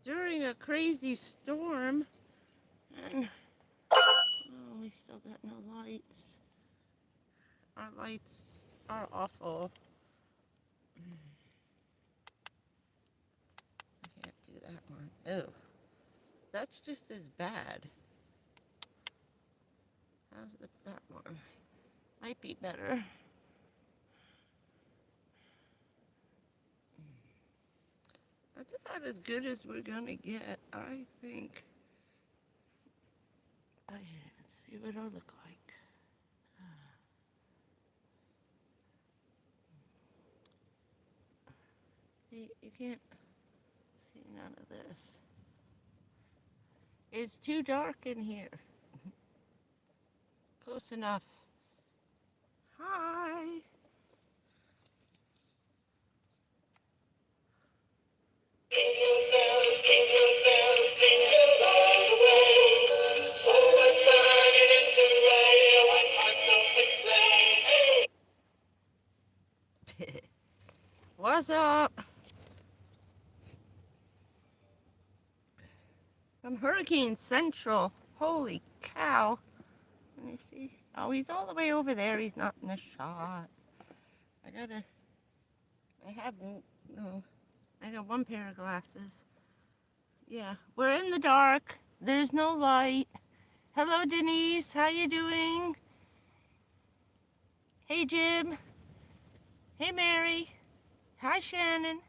during a crazy storm. And, oh, we still got no lights. Our lights are awful. I can't do that one. Oh, that's just as bad. How's that one? Might be better. That's about as good as we're gonna get, I think. Let's see what it'll look like. See, you can't see none of this. It's too dark in here. Close enough. Hi. What's up? I'm Hurricane Central. Holy cow. Let me see. Oh, he's all the way over there. He's not in the shot. I got one pair of glasses. Yeah, we're in the dark. There's no light. Hello, Denise. How you doing? Hey, Jim. Hey, Mary. Hi, Shannon.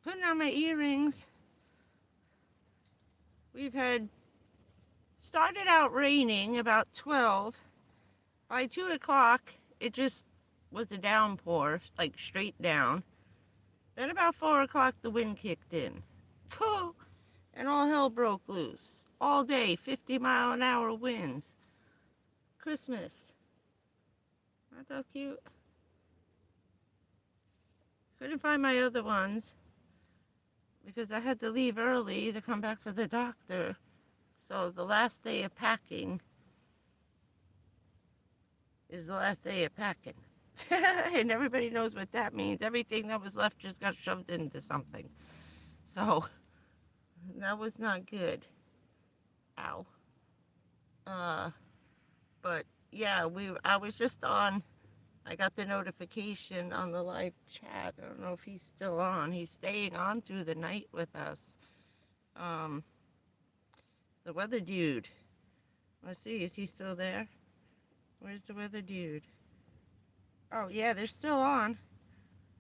Putting on my earrings. We've had started out raining about 12. By 2 o'clock, it just was a downpour, like straight down. Then about 4 o'clock, the wind kicked in. Cool. And all hell broke loose. All day, 50-mile-an-hour winds. Christmas. Aren't those cute? Couldn't find my other ones because I had to leave early to come back for the doctor. So the last day of packing is the last day of packing. And everybody knows what that means. Everything that was left just got shoved into something. So that was not good. Ow. But yeah, I was just on. I got the notification on the live chat. I don't know if he's still on. He's staying on through the night with us. The weather dude. Let's see, is he still there? Where's the weather dude? Oh yeah, they're still on.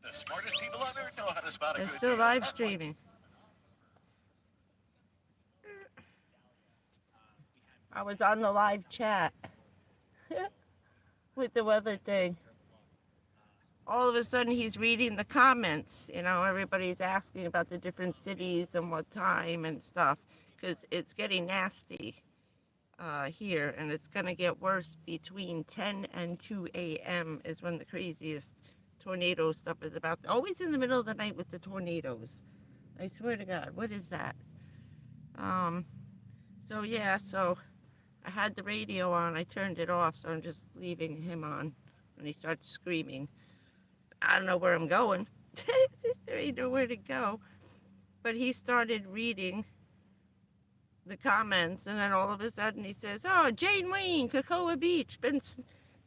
The smartest people on earth know how to spot a They're good still deal. live streaming. I was on the live chat with the weather thing. All of a sudden he's reading the comments. You know, everybody's asking about the different cities and what time and stuff, because it's getting nasty here, and it's going to get worse between 10 and 2 a.m. is when the craziest tornado stuff is about. Always in the middle of the night with the tornadoes. I swear to God, what is that? So yeah, so I had the radio on. I turned it off, so I'm just leaving him on when he starts screaming. I don't know where I'm going. There ain't nowhere to go. But he started reading the comments, and then all of a sudden he says, "Oh, JayneWayne, Cocoa Beach, been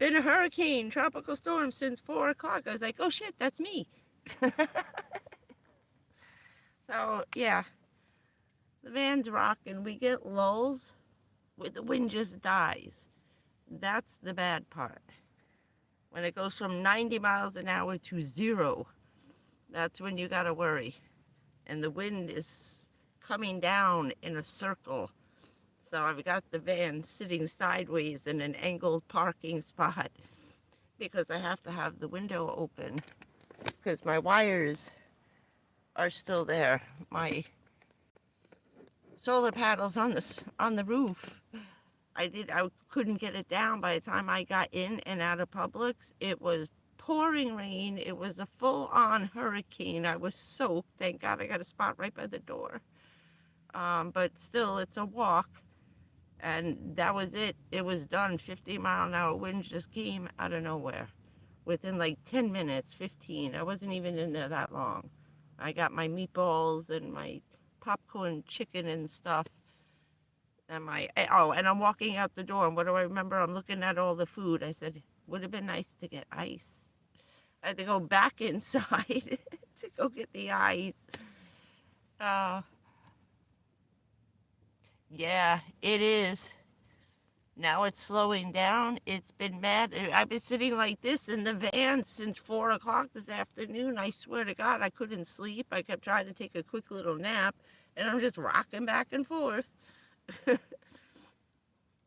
a hurricane, tropical storm since 4 o'clock." I was like, "Oh shit, that's me." So yeah, the van's rocking. We get lulls where the wind just dies. That's the bad part. When it goes from 90 miles an hour to 0, that's when you gotta worry. And the wind is coming down in a circle. So I've got the van sitting sideways in an angled parking spot because I have to have the window open because my wires are still there. My solar panels on the roof. I couldn't get it down by the time I got in and out of Publix. It was pouring rain. It was a full-on hurricane. I was soaked. Thank God I got a spot right by the door. But still, it's a walk. And that was it. It was done. 50-mile-an-hour wind just came out of nowhere. Within like 10 minutes, 15. I wasn't even in there that long. I got my meatballs and my popcorn chicken and stuff. And and I'm walking out the door, and what do I remember? I'm looking at all the food. I said, would have been nice to get ice. I had to go back inside to go get the ice. Uh, yeah, it is. Now it's slowing down. It's been mad. I've been sitting like this in the van since 4 o'clock this afternoon. I swear to God, I couldn't sleep. I kept trying to take a quick little nap, and I'm just rocking back and forth. And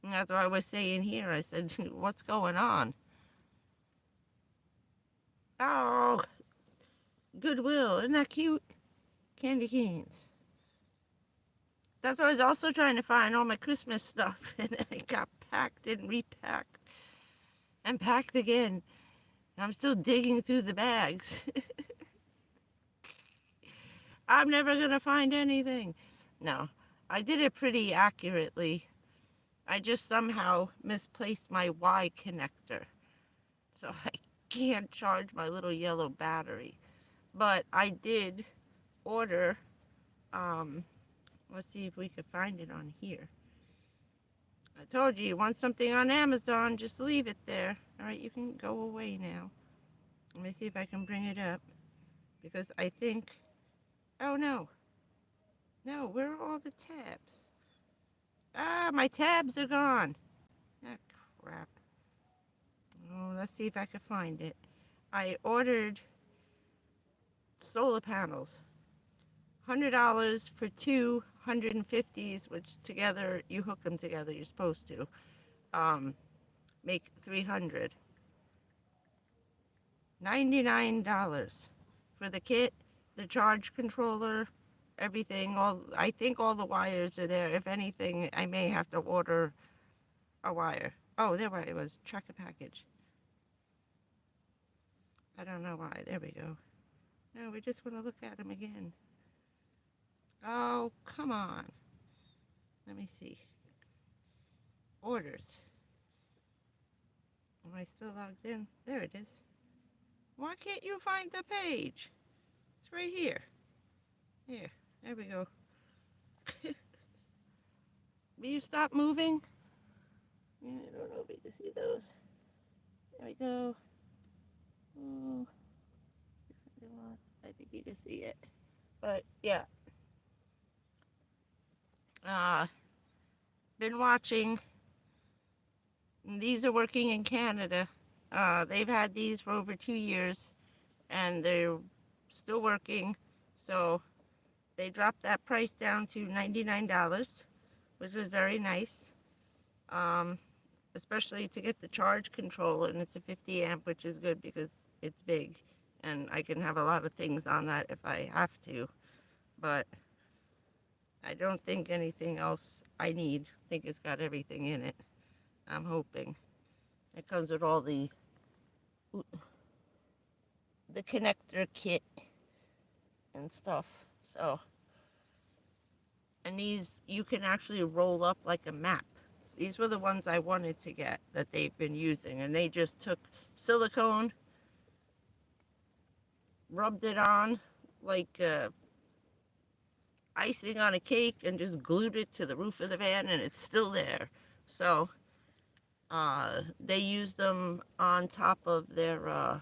that's what I was saying here. I said, what's going on? Oh, Goodwill. Isn't that cute? Candy canes. That's why I was also trying to find all my Christmas stuff, and then it got packed and repacked and packed again. I'm still digging through the bags. I'm never gonna find anything. No, I did it pretty accurately. I just somehow misplaced my Y connector, so I can't charge my little yellow battery. But I did order, let's see if we could find it on here. I told you want something on Amazon, just leave it there. All right, you can go away now. Let me see if I can bring it up, because I think, oh no, where are all the tabs? Ah, my tabs are gone. Ah, crap. Oh, let's see if I can find it. I ordered solar panels. $100 for two 150s, which together, you hook them together, you're supposed to, make 300. $99 for the kit, the charge controller, everything. I think all the wires are there. If anything, I may have to order a wire. Oh, there it was. Track a package. I don't know why. There we go. No, we just want to look at them again. Oh, come on. Let me see. Orders. Am I still logged in? There it is. Why can't you find the page? It's right here. Here. There we go. Will you stop moving? Yeah, I don't know if you can see those. There we go. Oh, I think you can see it. But yeah. Been watching. These are working in Canada. They've had these for over 2 years, and they're still working. So they dropped that price down to $99, which was very nice. Especially to get the charge control, and it's a 50 amp, which is good because it's big, and I can have a lot of things on that if I have to. But I don't think anything else I need. I think it's got everything in it. I'm hoping. It comes with all the connector kit and stuff. So, and these you can actually roll up like a map. These were the ones I wanted to get that they've been using, and they just took silicone, rubbed it on like icing on a cake, and just glued it to the roof of the van, and it's still there. So they use them on top of their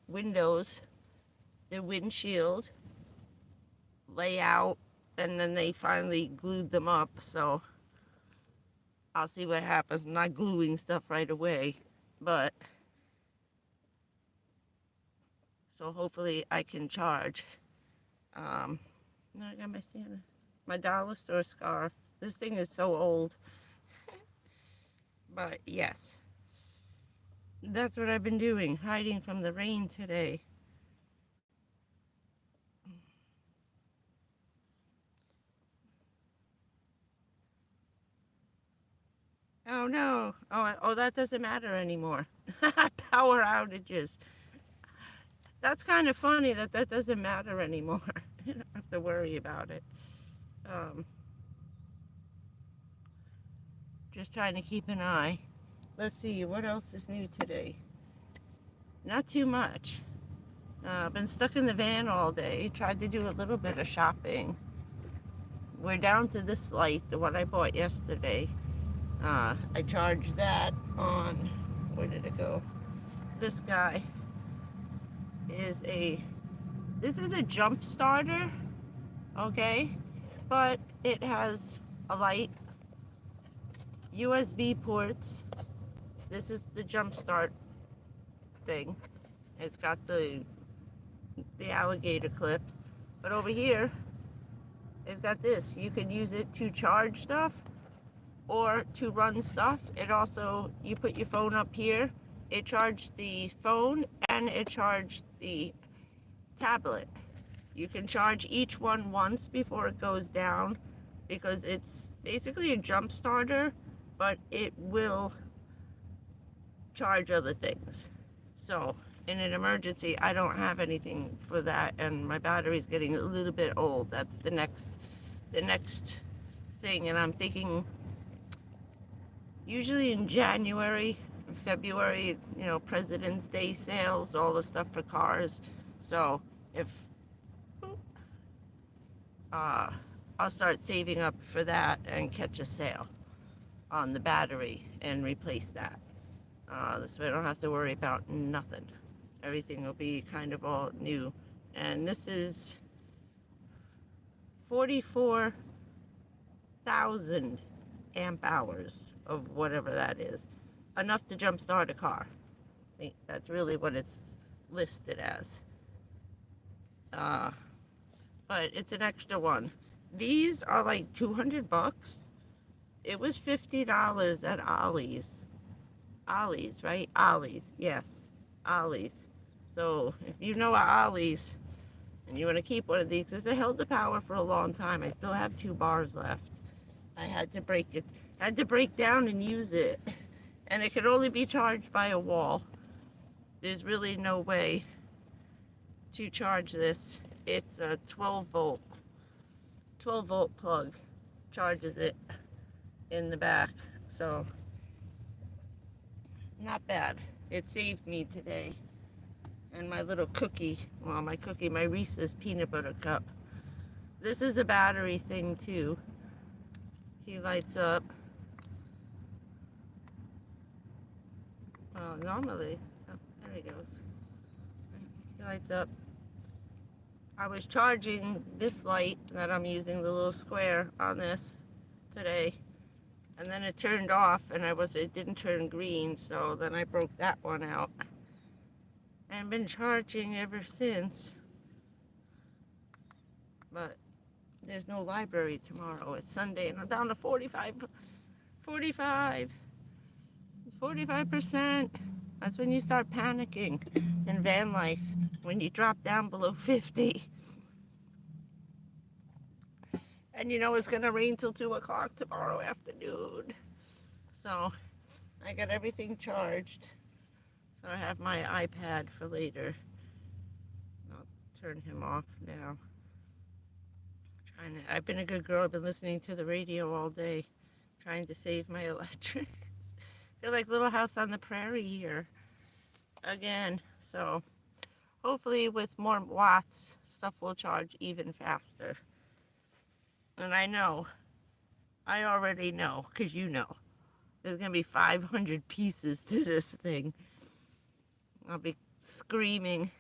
windows, their windshield layout, and then they finally glued them up. So I'll see what happens. I'm not gluing stuff right away, but so hopefully I can charge. No, I got my dollar store scarf. This thing is so old. But yes, that's what I've been doing, hiding from the rain today. Oh no, oh that doesn't matter anymore. Power outages. That's kind of funny that doesn't matter anymore. You don't have to worry about it. Just trying to keep an eye. Let's see, what else is new today? Not too much. I've been stuck in the van all day. Tried to do a little bit of shopping. we're down to this light, the one I bought yesterday. I charged that on, where did it go? This guy is this is a jump starter, okay? But it has a light, USB ports. This is the jump start thing. It's got the alligator clips. But over here, it's got this. You can use it to charge stuff or to run stuff. It also, you put your phone up here, it charged the phone and it charged the tablet. You can charge each one once before it goes down because it's basically a jump starter, but it will charge other things. So in an emergency, I don't have anything for that, and my battery's getting a little bit old. That's the next thing, and I'm thinking usually in January, February, you know, President's Day sales, all the stuff for cars. So if I'll start saving up for that and catch a sale on the battery and replace that. This way I don't have to worry about nothing. Everything will be kind of all new. And this is 44,000 amp hours of whatever that is. Enough to jumpstart a car. I think that's really what it's listed as. But it's an extra one. These are like 200 bucks. It was $50 at Ollie's. Ollie's, right? Ollie's, yes. Ollie's. So if you know Ollie's and you want to keep one of these, because they held the power for a long time. I still have 2 bars left. I had to break it. I had to break down and use it. And it could only be charged by a wall. There's really no way to charge this. It's a 12 volt plug. Charges it in the back. So not bad. It saved me today. And my little cookie, well, my Reese's peanut butter cup. This is a battery thing too. He lights up. Well, normally, oh, there he goes. He lights up. I was charging this light that I'm using, the little square on this today. And then it turned off and it didn't turn green, so then I broke that one out. And been charging ever since. But there's no library tomorrow. It's Sunday and I'm down to 45%. That's when you start panicking in van life, when you drop down below 50. And you know it's gonna rain till 2 o'clock tomorrow afternoon. So I got everything charged. So I have my iPad for later. I'll turn him off now. I've been a good girl. I've been listening to the radio all day, trying to save my electric. They're like Little House on the Prairie here again. So hopefully with more watts, stuff will charge even faster. And I already know, because you know, there's going to be 500 pieces to this thing. I'll be screaming.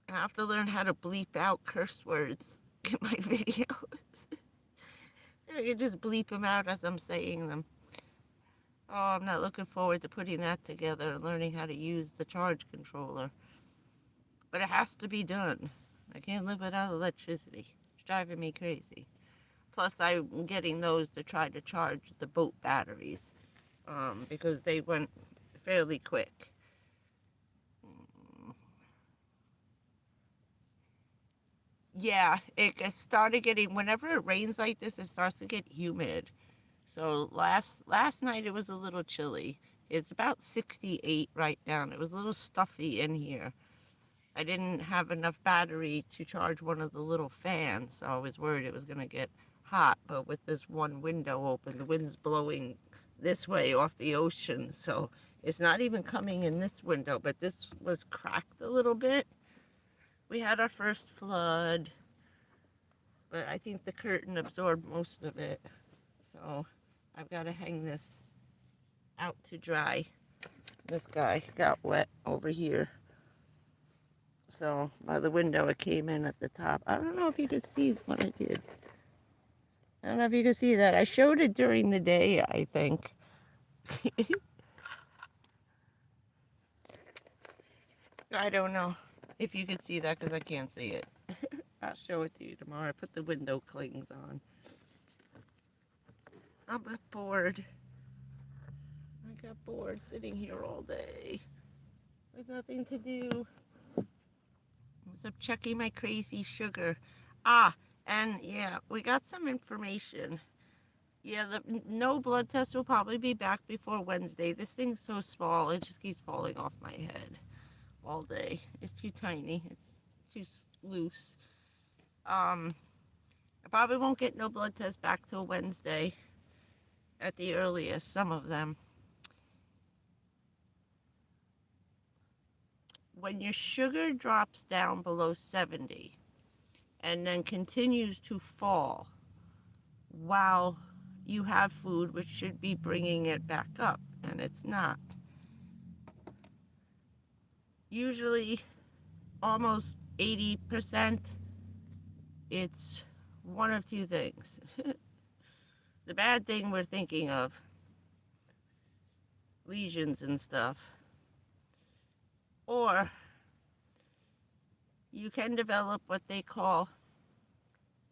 I have to learn how to bleep out curse words in my videos. I can just bleep them out as I'm saying them. Oh, I'm not looking forward to putting that together and learning how to use the charge controller. But it has to be done. I can't live without electricity. It's driving me crazy. Plus, I'm getting those to try to charge the boat batteries because they went fairly quick. Yeah, it started getting, whenever it rains like this, it starts to get humid. So last night it was a little chilly. It's about 68 right now. It was a little stuffy in here. I didn't have enough battery to charge one of the little fans, so I was worried it was going to get hot. But with this one window open, the wind's blowing this way off the ocean, so it's not even coming in this window, but this was cracked a little bit. We had our first flood, but I think the curtain absorbed most of it. So I've got to hang this out to dry. This guy got wet over here. So by the window it came in at the top. I don't know if you could see what I did. I don't know if you could see that. I showed it during the day, I think. I don't know if you could see that because I can't see it. I'll show it to you tomorrow. I put the window clings on. I'm bored. I got bored sitting here all day with nothing to do. So I'm checking my crazy sugar. And yeah, we got some information. Yeah, the no blood test will probably be back before Wednesday. This thing's so small, it just keeps falling off my head all day. It's too tiny. It's too loose. I probably won't get no blood test back till Wednesday at the earliest, some of them. When your sugar drops down below 70 and then continues to fall while you have food, which should be bringing it back up, and it's not. Usually almost 80%, it's one of two things. The bad thing we're thinking of, lesions and stuff, or you can develop what they call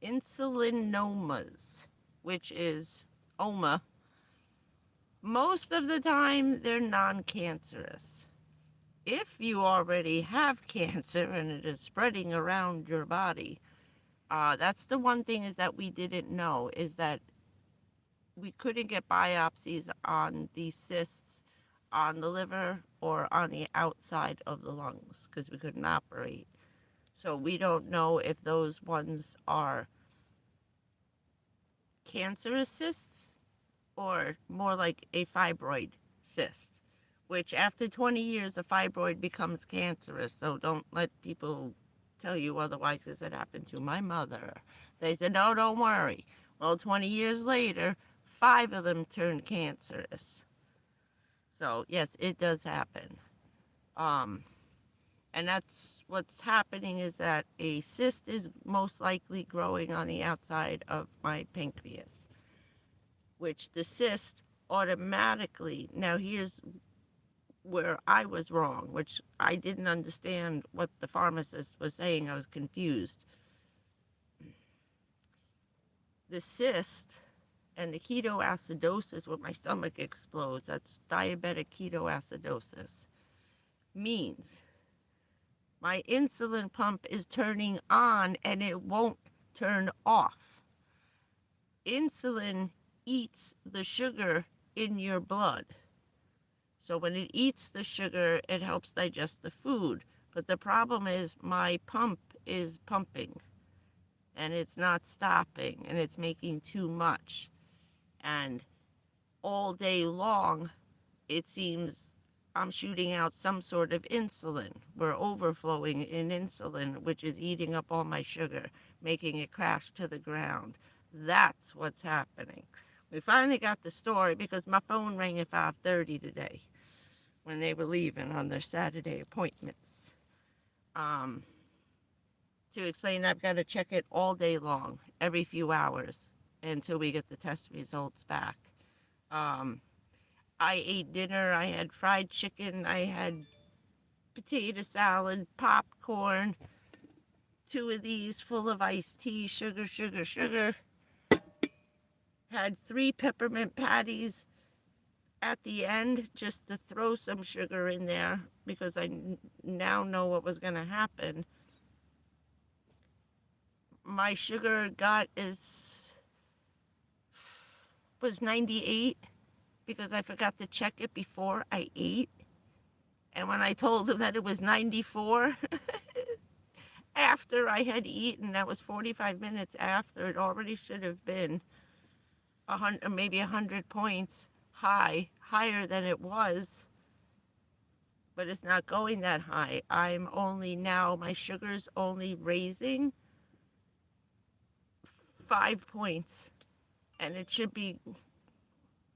insulinomas, which is OMA. Most of the time, they're non-cancerous. If you already have cancer and it is spreading around your body, that's the one thing is that we didn't know, is that we couldn't get biopsies on the cysts on the liver or on the outside of the lungs because we couldn't operate. So we don't know if those ones are cancerous cysts or more like a fibroid cyst, which after 20 years a fibroid becomes cancerous. So don't let people tell you otherwise, because it happened to my mother. They said, no, don't worry. Well, 20 years later, 5 of them turned cancerous. So yes, it does happen. And that's what's happening, is that a cyst is most likely growing on the outside of my pancreas, which the cyst automatically, now here's where I was wrong, which I didn't understand what the pharmacist was saying. I was confused. The cyst and the ketoacidosis, when my stomach explodes, that's diabetic ketoacidosis, means my insulin pump is turning on and it won't turn off. Insulin eats the sugar in your blood. So when it eats the sugar, it helps digest the food. But the problem is my pump is pumping and it's not stopping and it's making too much. And all day long, it seems I'm shooting out some sort of insulin. We're overflowing in insulin, which is eating up all my sugar, making it crash to the ground. That's what's happening. We finally got the story because my phone rang at 5:30 today when they were leaving on their Saturday appointments. To explain, I've got to check it all day long, every few hours, until we get the test results back. I ate dinner. I had fried chicken. I had potato salad, popcorn, 2 of these full of iced tea, sugar, sugar, sugar. Had 3 peppermint patties at the end just to throw some sugar in there because I now know what was going to happen. My sugar was 98 because I forgot to check it before I ate. And when I told them that it was 94, after I had eaten, that was 45 minutes after, it already should have been 100, maybe 100 points higher than it was. But it's not going that high. My sugar's only raising 5 points, and it should be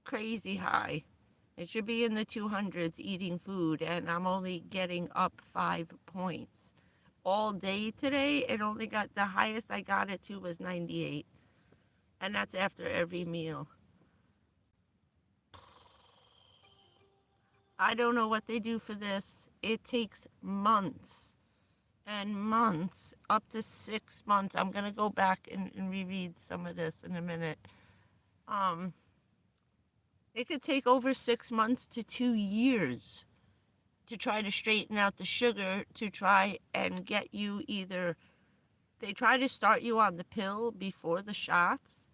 crazy high. It should be in the 200s eating food, and I'm only getting up 5 points. All day today, it only got, the highest I got it to was 98, and that's after every meal. I don't know what they do for this. It takes months and months, up to 6 months. I'm gonna go back and reread some of this in a minute. It could take over 6 months to 2 years to try to straighten out the sugar, to try and get you either, they try to start you on the pill before the shots.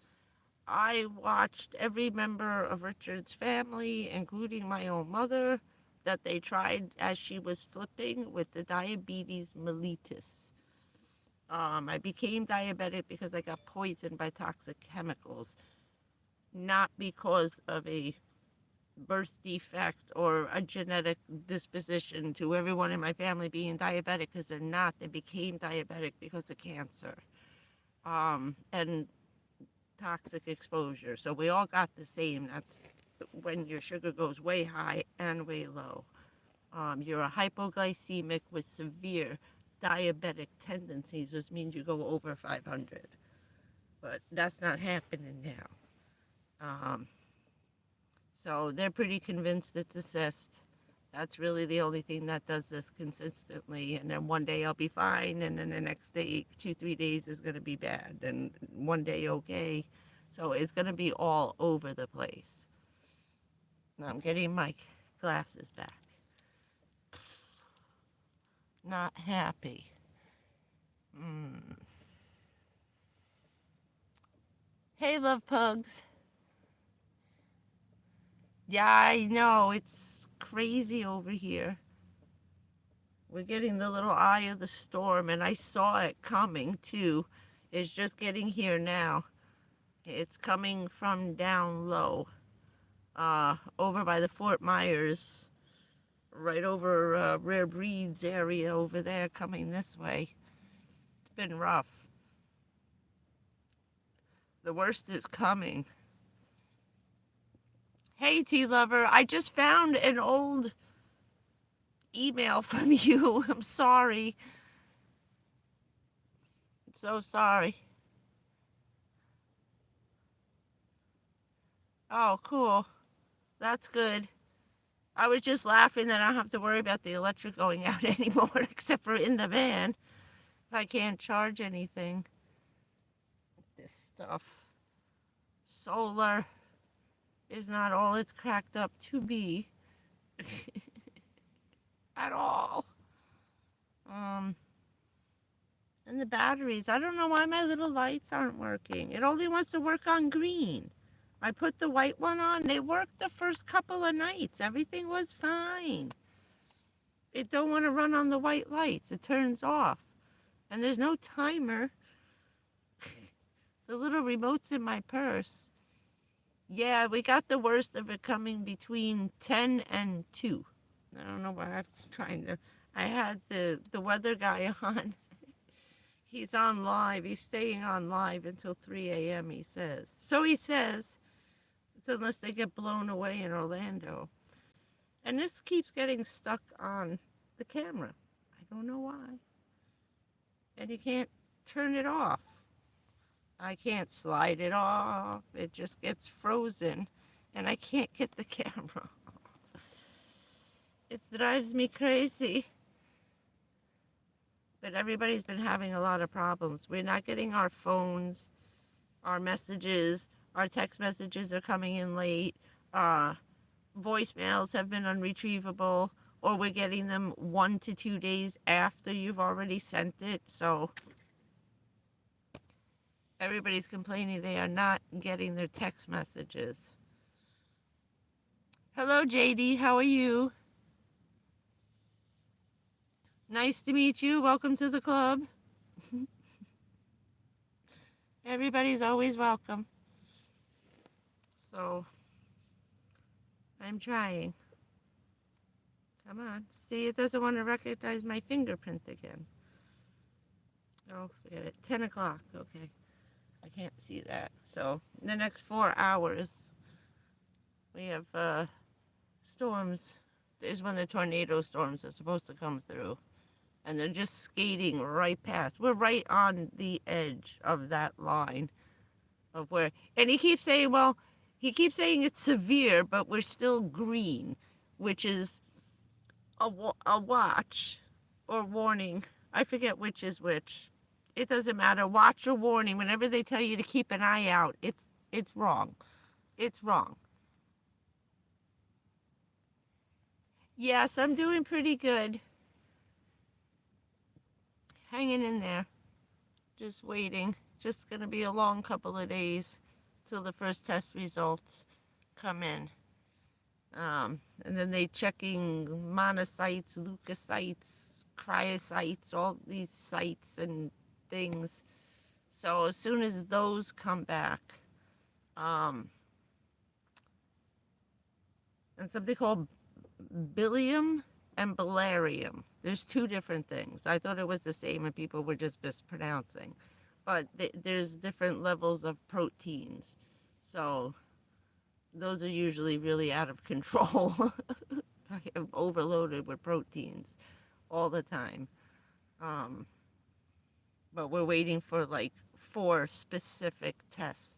I watched every member of Richard's family, including my own mother, that they tried as she was flipping with the diabetes mellitus. I became diabetic because I got poisoned by toxic chemicals, not because of a birth defect or a genetic disposition to everyone in my family being diabetic, because they're not. They became diabetic because of cancer and toxic exposure. So we all got the same. That's when your sugar goes way high and way low. You're a hypoglycemic with severe diabetic tendencies. This means you go over 500. But that's not happening now. So they're pretty convinced it's a cyst. That's really the only thing that does this consistently. And then one day I'll be fine, and then the next day, 2-3 days is going to be bad, and one day okay. So it's going to be all over the place. Now I'm getting my glasses back. Not happy. Hey, love pugs. Yeah, I know, it's crazy over here. We're getting the little eye of the storm, and I saw it coming too. It's just getting here now. It's coming from down low, over by the Fort Myers, right over Rare Breeds area over there, coming this way. It's been rough. The worst is coming. Hey, Tea Lover, I just found an old email from you. I'm sorry. So sorry. Oh, cool. That's good. I was just laughing that I don't have to worry about the electric going out anymore, except for in the van, if I can't charge anything. This stuff. Solar is not all it's cracked up to be. At all. And the batteries, I don't know why my little lights aren't working. It only wants to work on green. I put the white one on. They worked the first couple of nights. Everything was fine. It don't want to run on the white lights. It turns off. And there's no timer. The little remote's in my purse. Yeah, we got the worst of it coming between 10 and 2. I don't know why I'm trying to... I had the weather guy on. He's on live. He's staying on live until 3 a.m., he says. So he says, it's unless they get blown away in Orlando. And this keeps getting stuck on the camera. I don't know why. And you can't turn it off. I can't slide it off. It just gets frozen, and I can't get the camera off. It drives me crazy. But everybody's been having a lot of problems. We're not getting our phones, our messages, our text messages are coming in late. Voicemails have been unretrievable, or we're getting them 1 to 2 days after you've already sent it. So everybody's complaining they are not getting their text messages. Hello, JD. How are you? Nice to meet you. Welcome to the club. Everybody's always welcome. So, I'm trying. Come on. See, it doesn't want to recognize my fingerprint again. Oh, forget it. 10 o'clock. Okay. I can't see that. So in the next 4 hours, we have storms. Is when the tornado storms are supposed to come through. And they're just skating right past. We're right on the edge of that line of where, and he keeps saying, well, he keeps saying it's severe, but we're still green, which is a watch or warning. I forget which is which. It doesn't matter. Watch or warning. Whenever they tell you to keep an eye out, it's wrong. It's wrong. Yes, I'm doing pretty good. Hanging in there. Just waiting. Just gonna be a long couple of days till the first test results come in. And then they checking monocytes, leukocytes, cryocytes, all these sites and things. So as soon as those come back, and something called bilium and bilarium. There's two different things. I thought it was the same and people were just mispronouncing. But there's different levels of proteins. So those are usually really out of control. I am overloaded with proteins all the time. But we're waiting for like 4 specific tests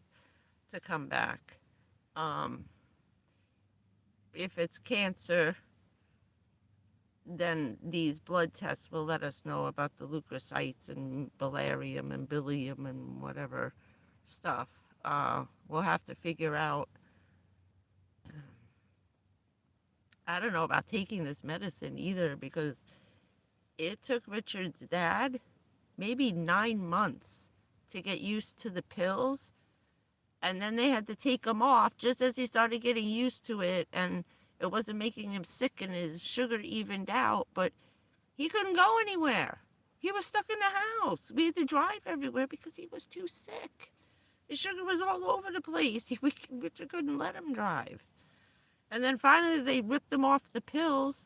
to come back. If it's cancer, then these blood tests will let us know about the leukocytes and bilarium and bilium and whatever stuff. We'll have to figure out. I don't know about taking this medicine either, because it took Richard's dad maybe 9 months to get used to the pills. And then they had to take him off just as he started getting used to it. And it wasn't making him sick and his sugar evened out, but he couldn't go anywhere. He was stuck in the house. We had to drive everywhere because he was too sick. His sugar was all over the place. Richard couldn't let him drive. And then finally they ripped him off the pills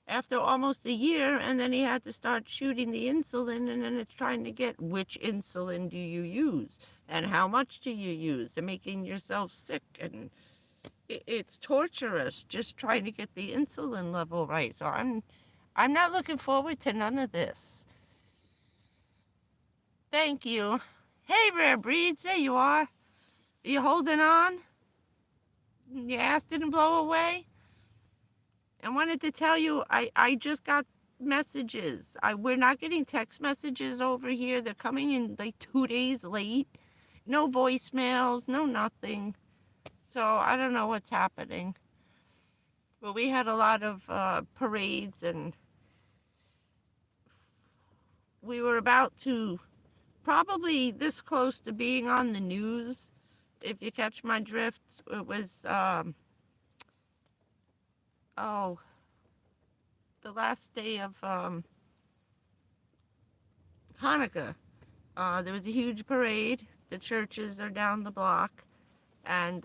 after almost a year, and then he had to start shooting the insulin, and then it's trying to get which insulin do you use and how much do you use, and making yourself sick, and it's torturous just trying to get the insulin level right. So I'm not looking forward to none of this. Thank you. Hey, Rare Breeds, there you are. Are you holding on? Your ass didn't blow away? I wanted to tell you, I just got messages. We're not getting text messages over here. They're coming in like 2 days late. No voicemails, no nothing. So I don't know what's happening. But we had a lot of parades, and we were about to, probably this close to being on the news, if you catch my drift. It was, the last day of Hanukkah. There was a huge parade. The churches are down the block, and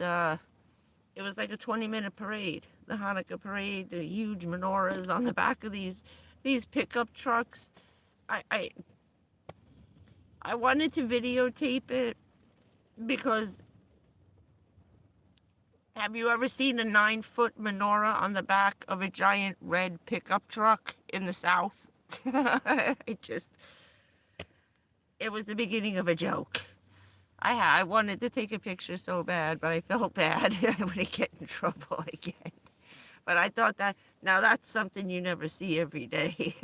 it was like a 20-minute parade. The Hanukkah parade, the huge menorahs on the back of these pickup trucks. I wanted to videotape it because, have you ever seen a 9-foot menorah on the back of a giant red pickup truck in the South? It was the beginning of a joke. I wanted to take a picture so bad, but I felt bad. I would get in trouble again. But I thought that, now that's something you never see every day.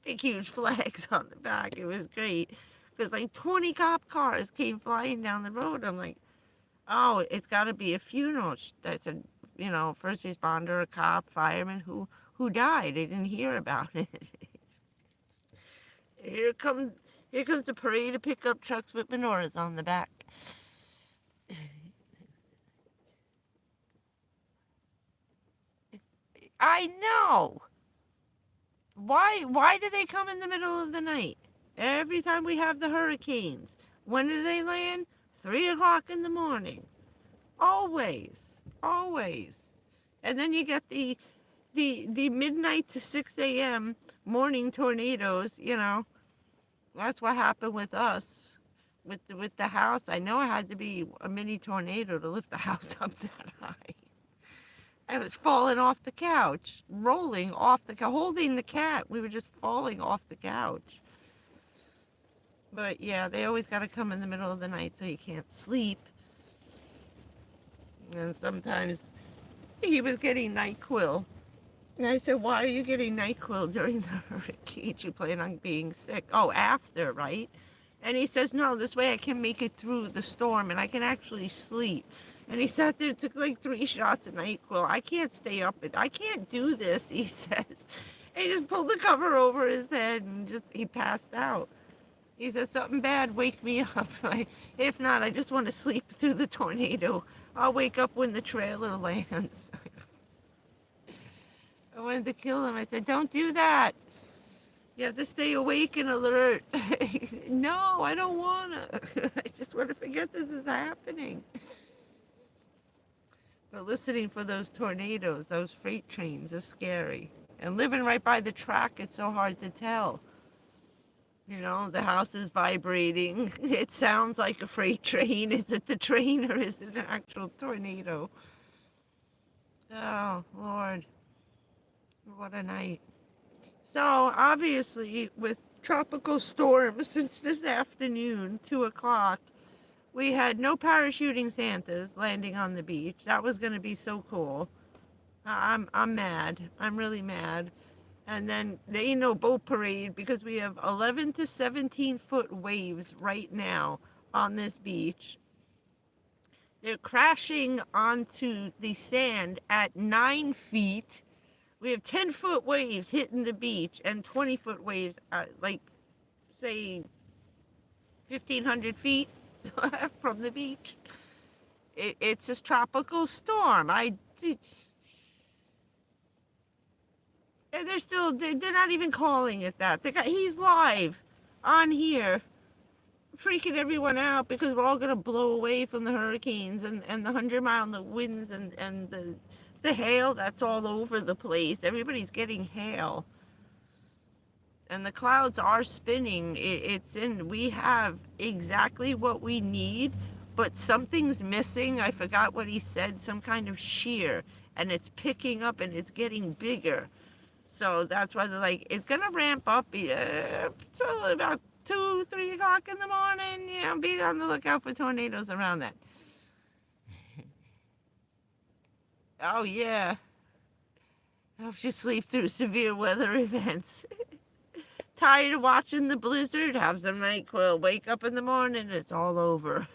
Big, huge flags on the back. It was great. Because like 20 cop cars came flying down the road. I'm like, oh, it's got to be a funeral. That's a, first responder, a cop, fireman who died. I didn't hear about it. Here comes a parade of pickup trucks with menorahs on the back. I know. Why do they come in the middle of the night? Every time we have the hurricanes. When do they land? 3 o'clock in the morning. Always. Always. And then you get the midnight to 6 a.m. morning tornadoes, That's what happened with us. With the house, I know it had to be a mini tornado to lift the house up that high. I was falling off the couch, rolling off the couch, holding the cat. We were just falling off the couch. But yeah, they always got to come in the middle of the night so you can't sleep. And sometimes he was getting NyQuil. And I said, why are you getting NyQuil during the hurricane? You plan on being sick? Oh, after, right? And he says, no, this way I can make it through the storm and I can actually sleep. And he sat there and took like 3 shots of NyQuil. I can't stay up. I can't do this, he says. And he just pulled the cover over his head and he passed out. He said, something bad, wake me up. If not, I just want to sleep through the tornado. I'll wake up when the trailer lands. I wanted to kill him. I said, don't do that. You have to stay awake and alert. No, I don't want to. I just want to forget this is happening. But listening for those tornadoes, those freight trains is scary. And living right by the track, it's so hard to tell. You know, the house is vibrating. It sounds like a freight train. Is it the train or is it an actual tornado? Oh, Lord. What a night. So, obviously, with tropical storms since this afternoon, 2 o'clock, we had no parachuting Santas landing on the beach. That was going to be so cool. I'm mad. I'm really mad. And then there ain't no boat parade because we have 11 to 17 foot waves right now on this beach. They're crashing onto the sand at 9 feet. We have 10-foot waves hitting the beach and 20-foot waves, like, say, 1,500 feet from the beach. It's a tropical storm. And they're not even calling it that. He's live on here, freaking everyone out because we're all going to blow away from the hurricanes and the 100-mile winds and the hail that's all over the place. Everybody's getting hail. And the clouds are spinning. We have exactly what we need, but something's missing. I forgot what he said, some kind of shear, and it's picking up and it's getting bigger. So that's why they're like, it's going to ramp up till about 2, 3 o'clock in the morning. You know, be on the lookout for tornadoes around that. Oh, yeah. Helps you sleep through severe weather events. Tired of watching the blizzard? Have some NyQuil. Wake up in the morning, it's all over.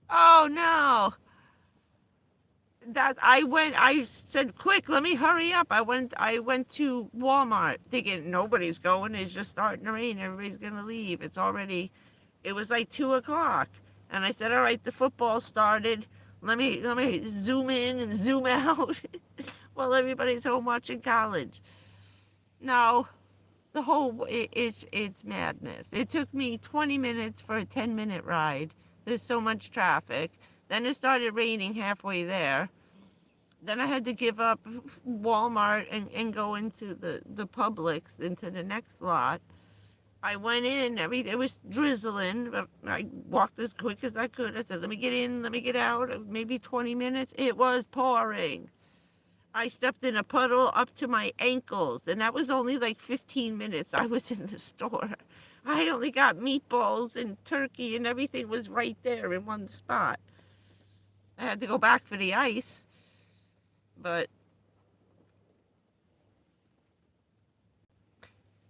Oh, no. I said, quick, let me hurry up. I went to Walmart thinking nobody's going. It's just starting to rain. Everybody's going to leave. It was like 2 o'clock. And I said, all right, the football started. Let me zoom in and zoom out while everybody's home watching college. No, it's madness. It took me 20 minutes for a 10-minute ride. There's so much traffic. Then it started raining halfway there. Then I had to give up Walmart and go into the Publix, into the next lot. I went in, it was drizzling, but I walked as quick as I could. I said, let me get in, let me get out, maybe 20 minutes. It was pouring. I stepped in a puddle up to my ankles, and that was only like 15 minutes I was in the store. I only got meatballs and turkey, and everything was right there in one spot. I had to go back for the ice, but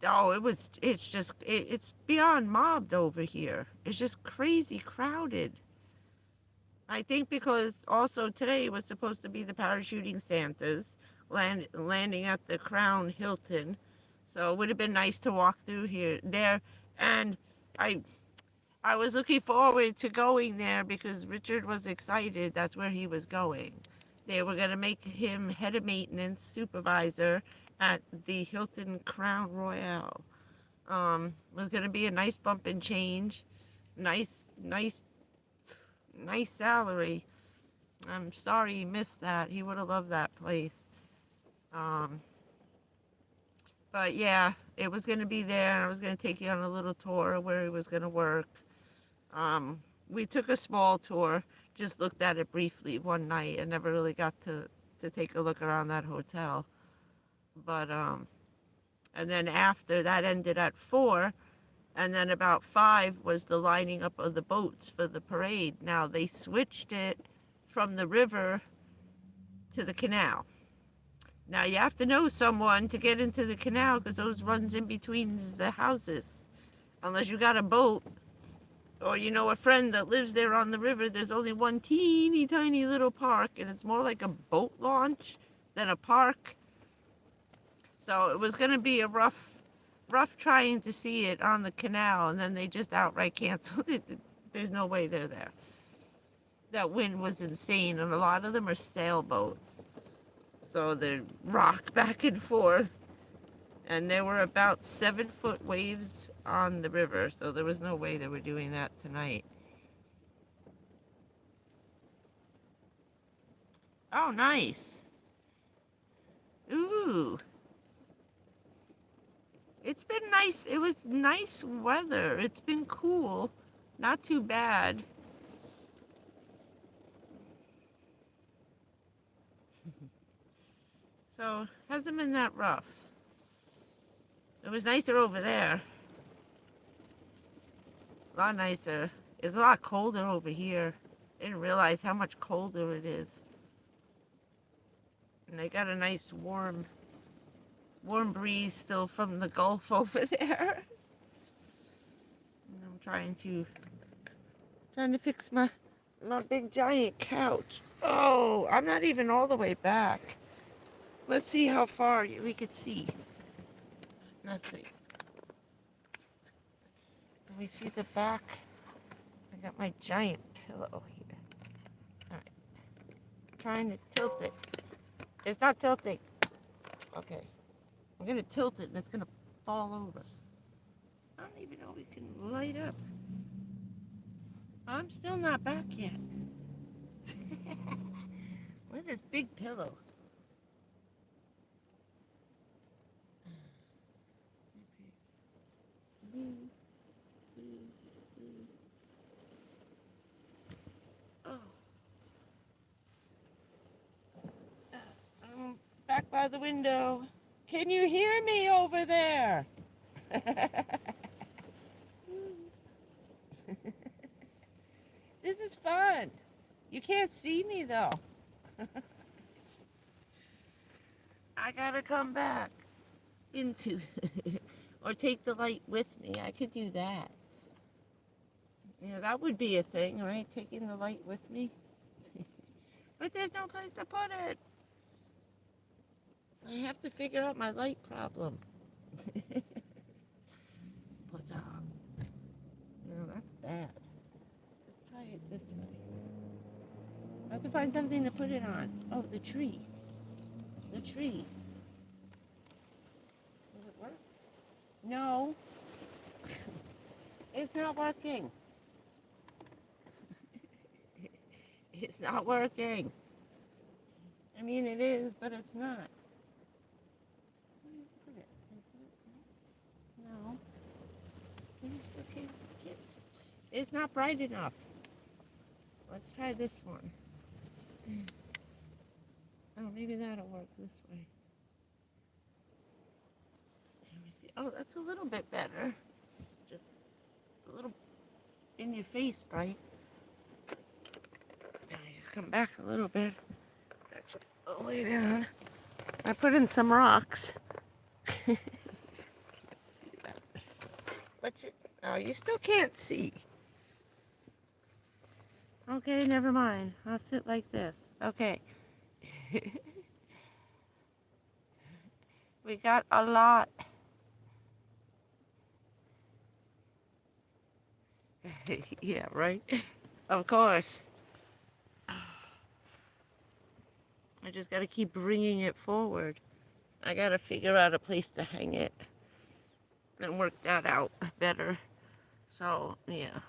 oh, it's beyond mobbed over here. It's just crazy crowded. I think because also today was supposed to be the parachuting Santas landing at the Crown Hilton. So it would have been nice to walk through there. And I was looking forward to going there because Richard was excited. That's where he was going. They were going to make him head of maintenance supervisor at the Hilton Crown Royale. Was going to be a nice bump and change. Nice salary. I'm sorry he missed that. He would have loved that place. But yeah, it was going to be there, and I was going to take you on a little tour of where he was going to work. We took a small tour, just looked at it briefly one night, and never really got to take a look around that hotel. But and then after that ended at 4, and then about 5 was the lining up of the boats for the parade. Now they switched it from the river to the canal. Now you have to know someone to get into the canal because those runs in between the houses. Unless you got a boat or you know a friend that lives there on the river, there's only one teeny tiny little park, and it's more like a boat launch than a park. So it was going to be a rough trying to see it on the canal, and then they just outright canceled it. There's no way they're there. That wind was insane, and a lot of them are sailboats. So they rock back and forth. And there were about 7-foot waves on the river, so there was no way they were doing that tonight. Oh, nice. Ooh. It's been nice. It was nice weather. It's been cool. Not too bad. So, hasn't been that rough. It was nicer over there. A lot nicer. It's a lot colder over here. I didn't realize how much colder it is. And they got a nice warm breeze still from the Gulf over there. And I'm trying to fix my big giant couch. Oh, I'm not even all the way back. Let's see how far we could see. Let's see. Can we see the back? I got my giant pillow here. All right. Trying to tilt it. It's not tilting. Okay. I'm going to tilt it and it's going to fall over. I don't even know if we can light up. I'm still not back yet. Look at this big pillow. Oh. I'm back by the window. Can you hear me over there? This is fun. You can't see me though. I gotta come back into or take the light with me. I could do that. Yeah, that would be a thing, right? Taking the light with me. But there's no place to put it. I have to figure out my light problem. What's up? No, that's bad. Let's try it this way. I have to find something to put it on. Oh, the tree. The tree. Does it work? No. It's not working. It's not working. I mean, it is, but it's not. Where did you put it? No. You still can't. It's not bright enough. Let's try this one. Oh, maybe that'll work this way. Let me see. Oh, that's a little bit better. Just a little in your face bright. Now you come back a little bit. Actually, I'll lay down. I put in some rocks. See that? But you still can't see. Okay, never mind. I'll sit like this. Okay. We got a lot. Yeah, right? Of course. I just got to keep bringing it forward. I got to figure out a place to hang it and work that out better. So, yeah.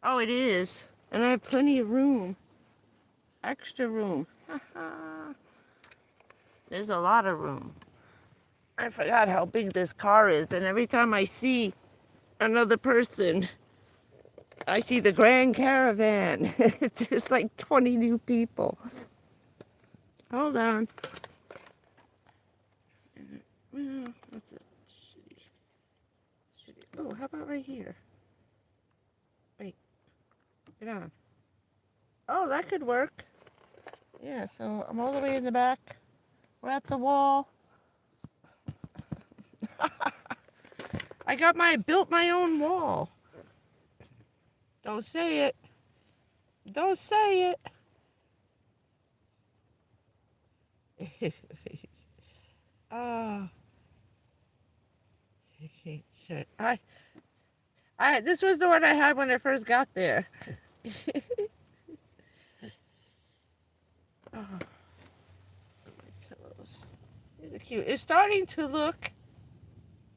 Oh, it is. And I have plenty of room. Extra room. There's a lot of room. I forgot how big this car is, and every time I see another person, I see the Grand Caravan. There's like 20 new people. Hold on. What's it? Oh, how about right here? Wait, get on. Oh, that could work. Yeah, so I'm all the way in the back. We're at the wall. Built my own wall. Don't say it. Don't say it. Oh, shit. This was the one I had when I first got there. Oh, my pillows. These are cute. It's starting to look.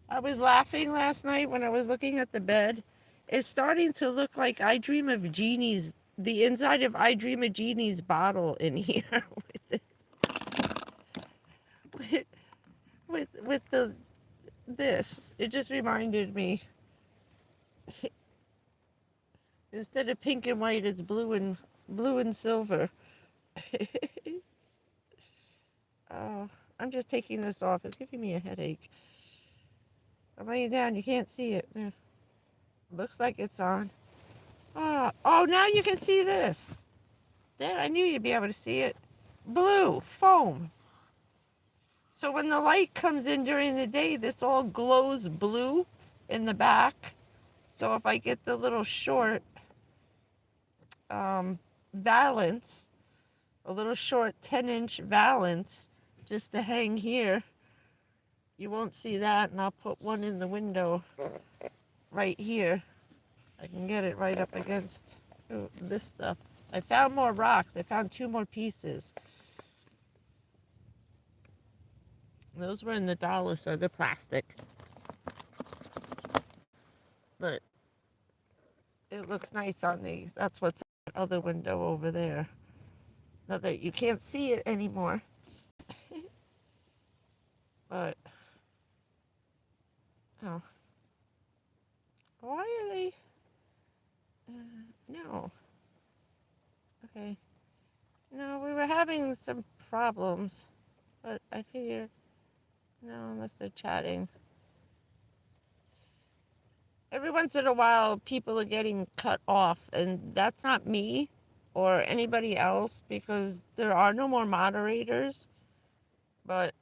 I was laughing last night when I was looking at the bed. It's starting to look like I Dream of Jeannie's, the inside of I Dream of Jeannie's bottle in here with this. It just reminded me. Instead of pink and white, it's blue and silver. Oh, I'm just taking this off. It's giving me a headache. I'm laying down. You can't see it. There. Looks like it's on. Oh, now you can see this. There, I knew you'd be able to see it. Blue foam. So when the light comes in during the day, this all glows blue in the back. So if I get the little short valance, a little short 10-inch valance just to hang here, you won't see that, and I'll put one in the window right here. I can get it right up against this stuff. I found more rocks. I found 2 more pieces. Those were in the dollar store. They're plastic. But it looks nice on these. That's what's on the other window over there. Now that you can't see it anymore. But, oh. Why are they? No. Okay. No, we were having some problems. But I figured, no, unless they're chatting. Every once in a while, people are getting cut off, and that's not me or anybody else because there are no more moderators. But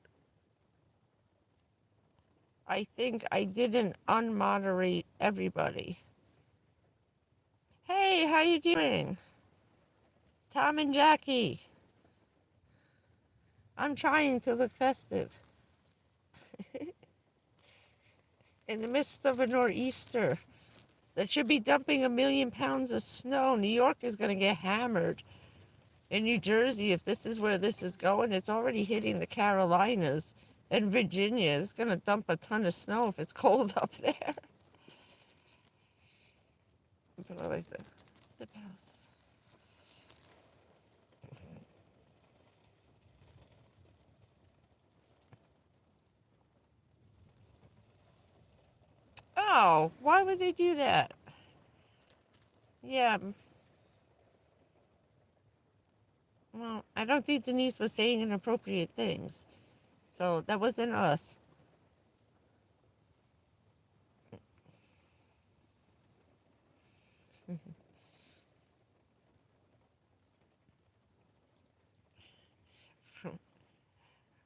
I think I didn't unmoderate everybody. Hey, how you doing? Tom and Jackie. I'm trying to look festive. In the midst of a nor'easter that should be dumping 1,000,000 pounds of snow. New York is going to get hammered. In New Jersey, if this is where this is going, it's already hitting the Carolinas. And Virginia is going to dump a ton of snow if it's cold up there. But I like the house. Oh, why would they do that? Yeah. Well, I don't think Denise was saying inappropriate things. So that wasn't us.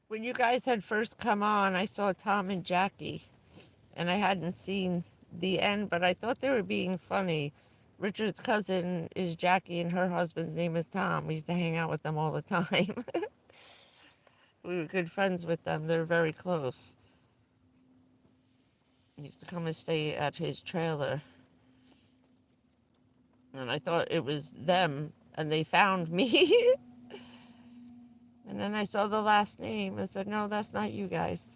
When you guys had first come on, I saw Tom and Jackie, and I hadn't seen the end, but I thought they were being funny. Richard's cousin is Jackie, and her husband's name is Tom. We used to hang out with them all the time. We were good friends with them. They're very close. He used to come and stay at his trailer. And I thought it was them, and they found me. And then I saw the last name and said, no, that's not you guys.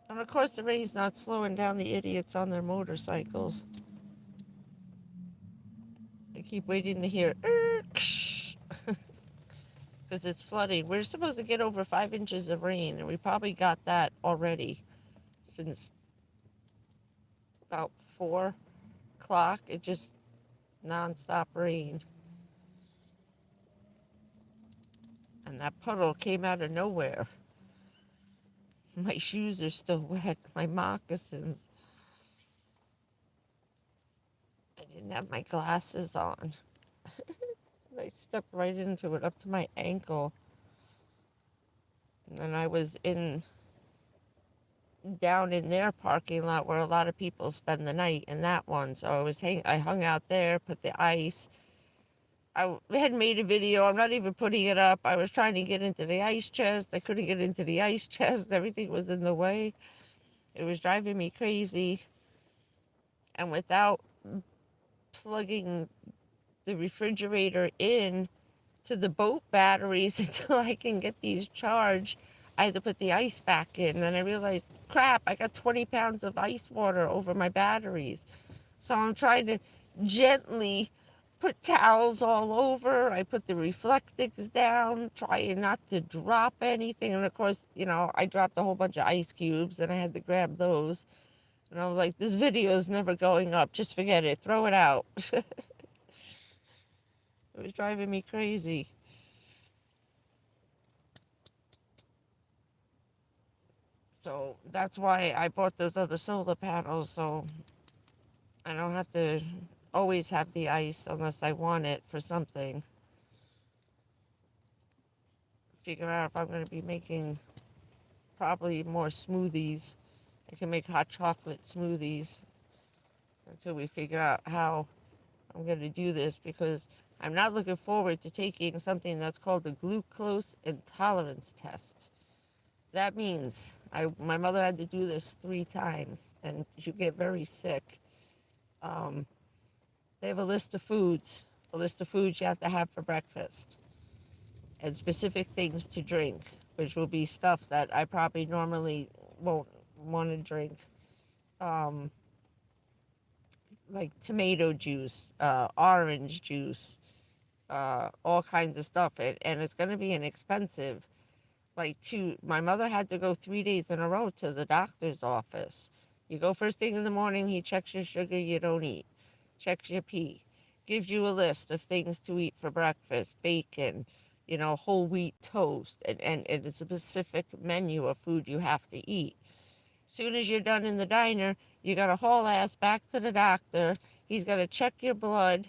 And of course, the rain's not slowing down the idiots on their motorcycles. keep waiting to hear because it's flooding. We're supposed to get over 5 inches of rain, and we probably got that already since about 4 o'clock. It just nonstop rain. And that puddle came out of nowhere. My shoes are still wet, my moccasins. I didn't have my glasses on. I stepped right into it up to my ankle. And then I was down in their parking lot where a lot of people spend the night in that one. So I hung out there, put the ice. I had made a video. I'm not even putting it up. I was trying to get into the ice chest. I couldn't get into the ice chest. Everything was in the way. It was driving me crazy. And without plugging the refrigerator in to the boat batteries until I can get these charged, I had to put the ice back in. And I realized, crap, I got 20 pounds of ice water over my batteries. So I'm trying to gently put towels all over. I put the reflectors down, trying not to drop anything. And of course, I dropped a whole bunch of ice cubes and I had to grab those. And I was like, this video is never going up. Just forget it. Throw it out. It was driving me crazy. So that's why I bought those other solar panels, so I don't have to always have the ice unless I want it for something. Figure out if I'm going to be making probably more smoothies. I can make hot chocolate smoothies until we figure out how I'm going to do this, because I'm not looking forward to taking something that's called the glucose intolerance test. That means my mother had to do this 3 times, and you get very sick. They have a list of foods you have to have for breakfast, and specific things to drink, which will be stuff that I probably normally won't want to drink, like tomato juice, orange juice, all kinds of stuff, and it's going to be inexpensive. My mother had to go 3 days in a row to the doctor's office. You go first thing in the morning, he checks your sugar you don't eat, checks your pee, gives you a list of things to eat for breakfast, bacon, whole wheat toast, and it's a specific menu of food you have to eat. Soon as you're done in the diner, you got to haul ass back to the doctor. He's got to check your blood,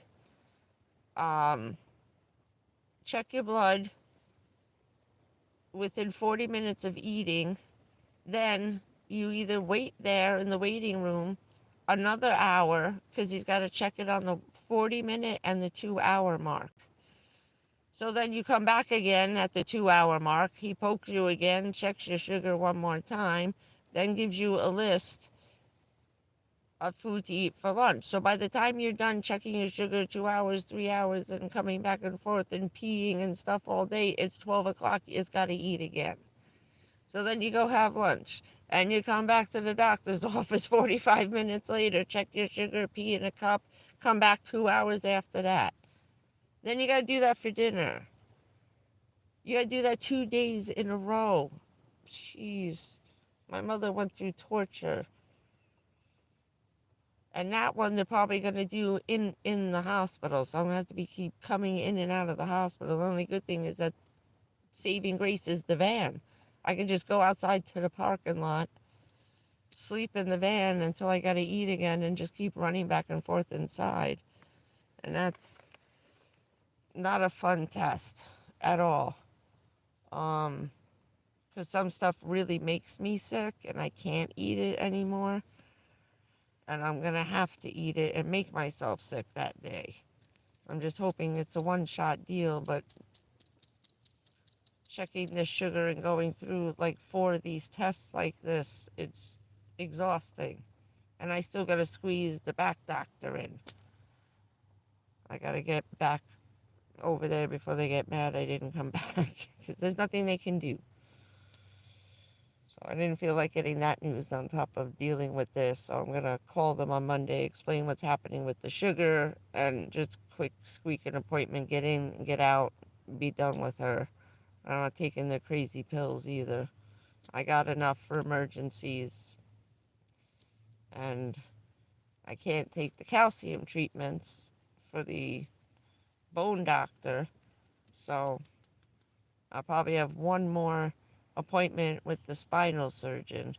within 40 minutes of eating. Then you either wait there in the waiting room another hour, because he's got to check it on the 40-minute and the 2-hour mark. So then you come back again at the 2-hour mark. He pokes you again, checks your sugar one more time, then gives you a list of food to eat for lunch. So by the time you're done checking your sugar 2 hours, 3 hours, and coming back and forth and peeing and stuff all day, it's 12 o'clock. It's got to eat again. So then you go have lunch, and you come back to the doctor's office 45 minutes later, check your sugar, pee in a cup, come back 2 hours after that. Then you got to do that for dinner. You got to do that 2 days in a row. Jeez. My mother went through torture. And that one they're probably going to do in the hospital. So I'm going to have to keep coming in and out of the hospital. The only good thing is that saving grace is the van. I can just go outside to the parking lot, sleep in the van until I got to eat again, and just keep running back and forth inside. And that's not a fun test at all. Because some stuff really makes me sick and I can't eat it anymore. And I'm going to have to eat it and make myself sick that day. I'm just hoping it's a one-shot deal, but checking this sugar and going through like 4 of these tests like this, it's exhausting. And I still got to squeeze the back doctor in. I got to get back over there before they get mad I didn't come back, because there's nothing they can do. So I didn't feel like getting that news on top of dealing with this. So I'm gonna call them on Monday, explain what's happening with the sugar, and just quick squeak an appointment, get in, get out, be done with her. I'm not taking the crazy pills either. I got enough for emergencies, and I can't take the calcium treatments for the bone doctor. So I'll probably have one more appointment with the spinal surgeon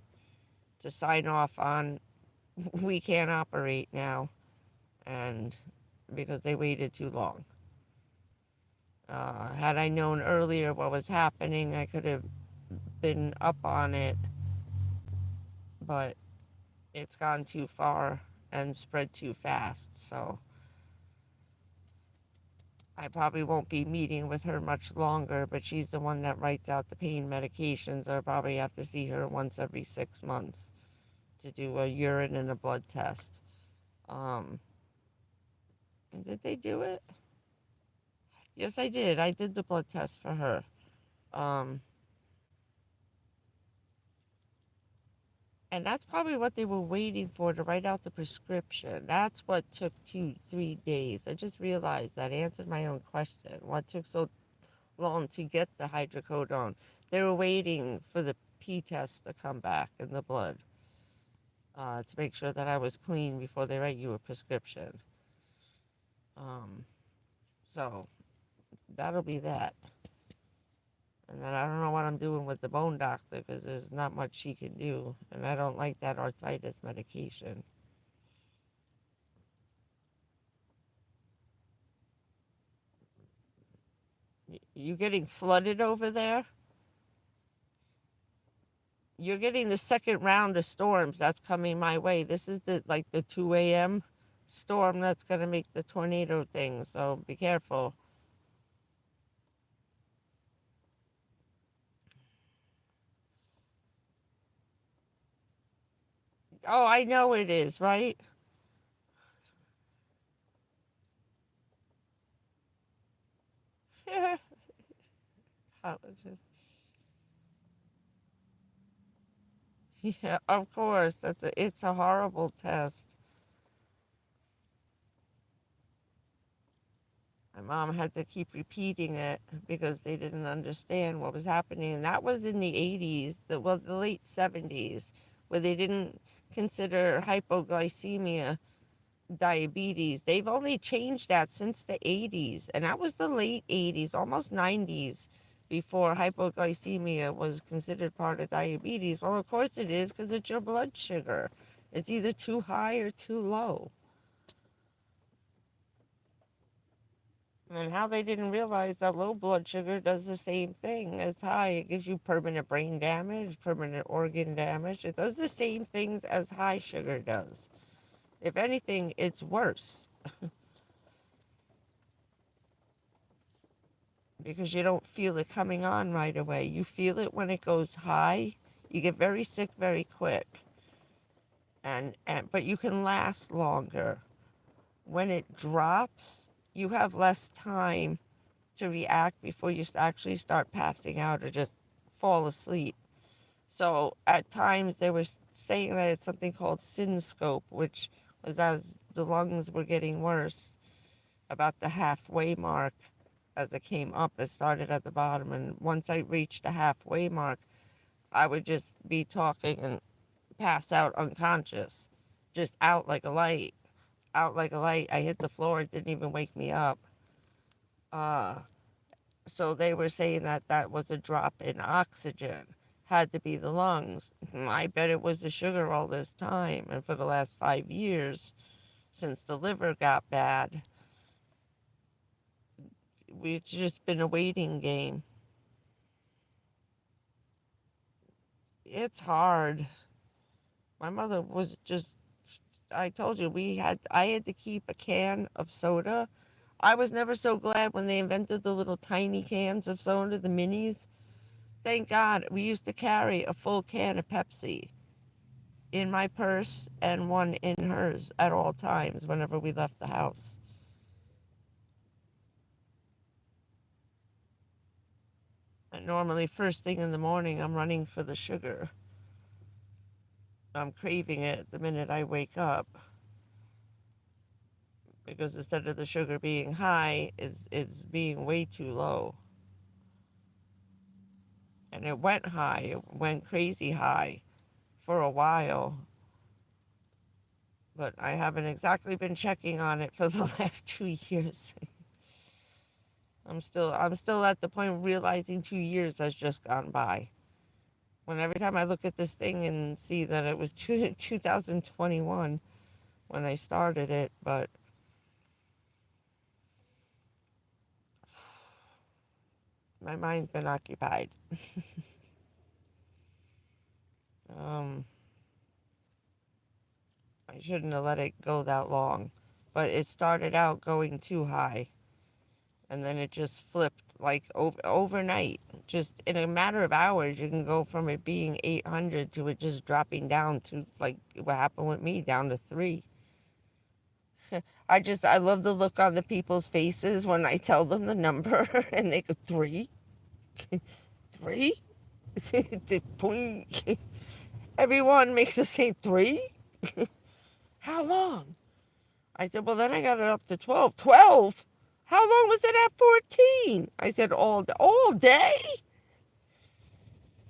to sign off on we can't operate now, and because they waited too long. Had I known earlier what was happening, I could have been up on it, but it's gone too far and spread too fast. So I probably won't be meeting with her much longer, but she's the one that writes out the pain medications. I'll probably have to see her once every 6 months to do a urine and a blood test. And did they do it? Yes, I did. I did the blood test for her. Um, and that's probably what they were waiting for to write out the prescription. That's what took 2, 3 days. I just realized that. I answered my own question. What took so long to get the hydrocodone? They were waiting for the P test to come back in the blood to make sure that I was clean before they write you a prescription. Um, so that'll be that. And then I don't know what I'm doing with the bone doctor because there's not much she can do. And I don't like that arthritis medication. You getting flooded over there? You're getting the second round of storms that's coming my way. This is the 2 a.m. storm that's going to make the tornado thing. So be careful. Oh, I know it is, right? Colleges. Yeah, of course. It's a horrible test. My mom had to keep repeating it because they didn't understand what was happening. And that was in the 80s, the late 70s, where they didn't consider hypoglycemia diabetes. They've only changed that since the 80s. And that was the late 80s, almost 90s, before hypoglycemia was considered part of diabetes. Well, of course it is because it's your blood sugar. It's either too high or too low. And how they didn't realize that low blood sugar does the same thing as high. It gives you permanent brain damage, permanent organ damage. It does the same things as high sugar does. If anything, it's worse because you don't feel it coming on right away. You feel it when it goes high. You get very sick very quick. But you can last longer. When it drops, you have less time to react before you actually start passing out or just fall asleep. So at times they were saying that it's something called synscope, which was as the lungs were getting worse, about the halfway mark as it came up. It started at the bottom, and once I reached the halfway mark, I would just be talking and pass out unconscious, just out like a light, out like a light. I hit the floor, it didn't even wake me up. Uh, So they were saying that that was a drop in oxygen, had to be the lungs. I bet it was the sugar all this time. And for the last 5 years, since the liver got bad, we've just been a waiting game. It's hard. My mother was just, I told you, I had to keep a can of soda. I was never so glad when they invented the little tiny cans of soda, the minis. Thank God we used to carry a full can of Pepsi in my purse and one in hers at all times whenever we left the house. And normally, first thing in the morning, I'm running for the sugar. I'm craving it the minute I wake up, because instead of the sugar being high, it's being way too low. And it went high, it went crazy high for a while, but I haven't exactly been checking on it for the last 2 years. I'm still at the point of realizing 2 years has just gone by. When every time I look at this thing and see that it was 2021 when I started it, but my mind's been occupied. um, I shouldn't have let it go that long, but it started out going too high, and then it just flipped like overnight. Just in a matter of hours, you can go from it being 800 to it just dropping down to, like what happened with me, down to 3. I love the look on the people's faces when I tell them the number and they go, 3? 3? Everyone makes us say 3? How long? I said, well, then I got it up to 12. 12? How long was it at 14? I said, all day?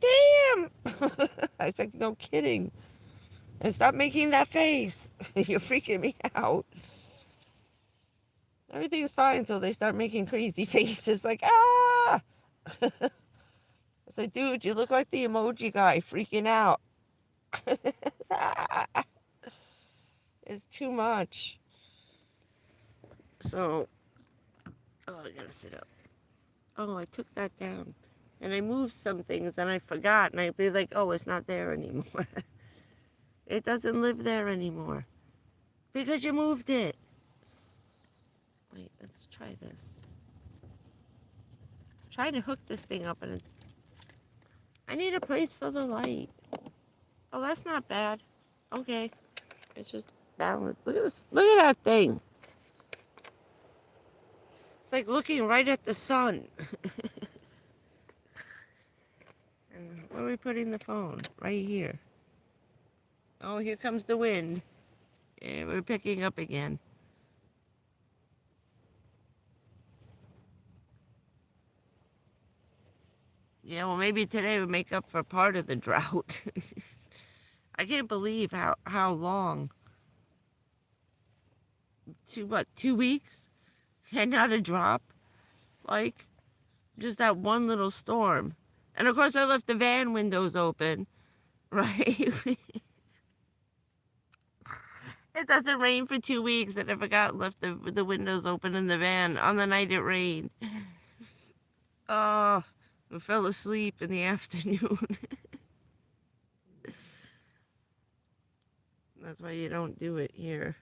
Damn. I said, no kidding. And stop making that face. You're freaking me out. Everything's fine until they start making crazy faces like, ah. I said, dude, you look like the emoji guy freaking out. It's too much. So, oh, I gotta sit up. Oh, I took that down. And I moved some things and I forgot. And I'd be like, oh, it's not there anymore. It doesn't live there anymore. Because you moved it. Wait, let's try this. I'm trying to hook this thing up and I need a place for the light. Oh, that's not bad. Okay. It's just balanced. Look at this. Look at that thing. It's like looking right at the sun. And where are we putting the phone? Right here. Oh, here comes the wind. Yeah, we're picking up again. Yeah, well, maybe today would make up for part of the drought. I can't believe how long. 2 weeks? And not a drop? Like, just that one little storm. And of course, I left the van windows open, right? It doesn't rain for 2 weeks, and I forgot left the windows open in the van on the night it rained. Oh, I fell asleep in the afternoon. That's why you don't do it here.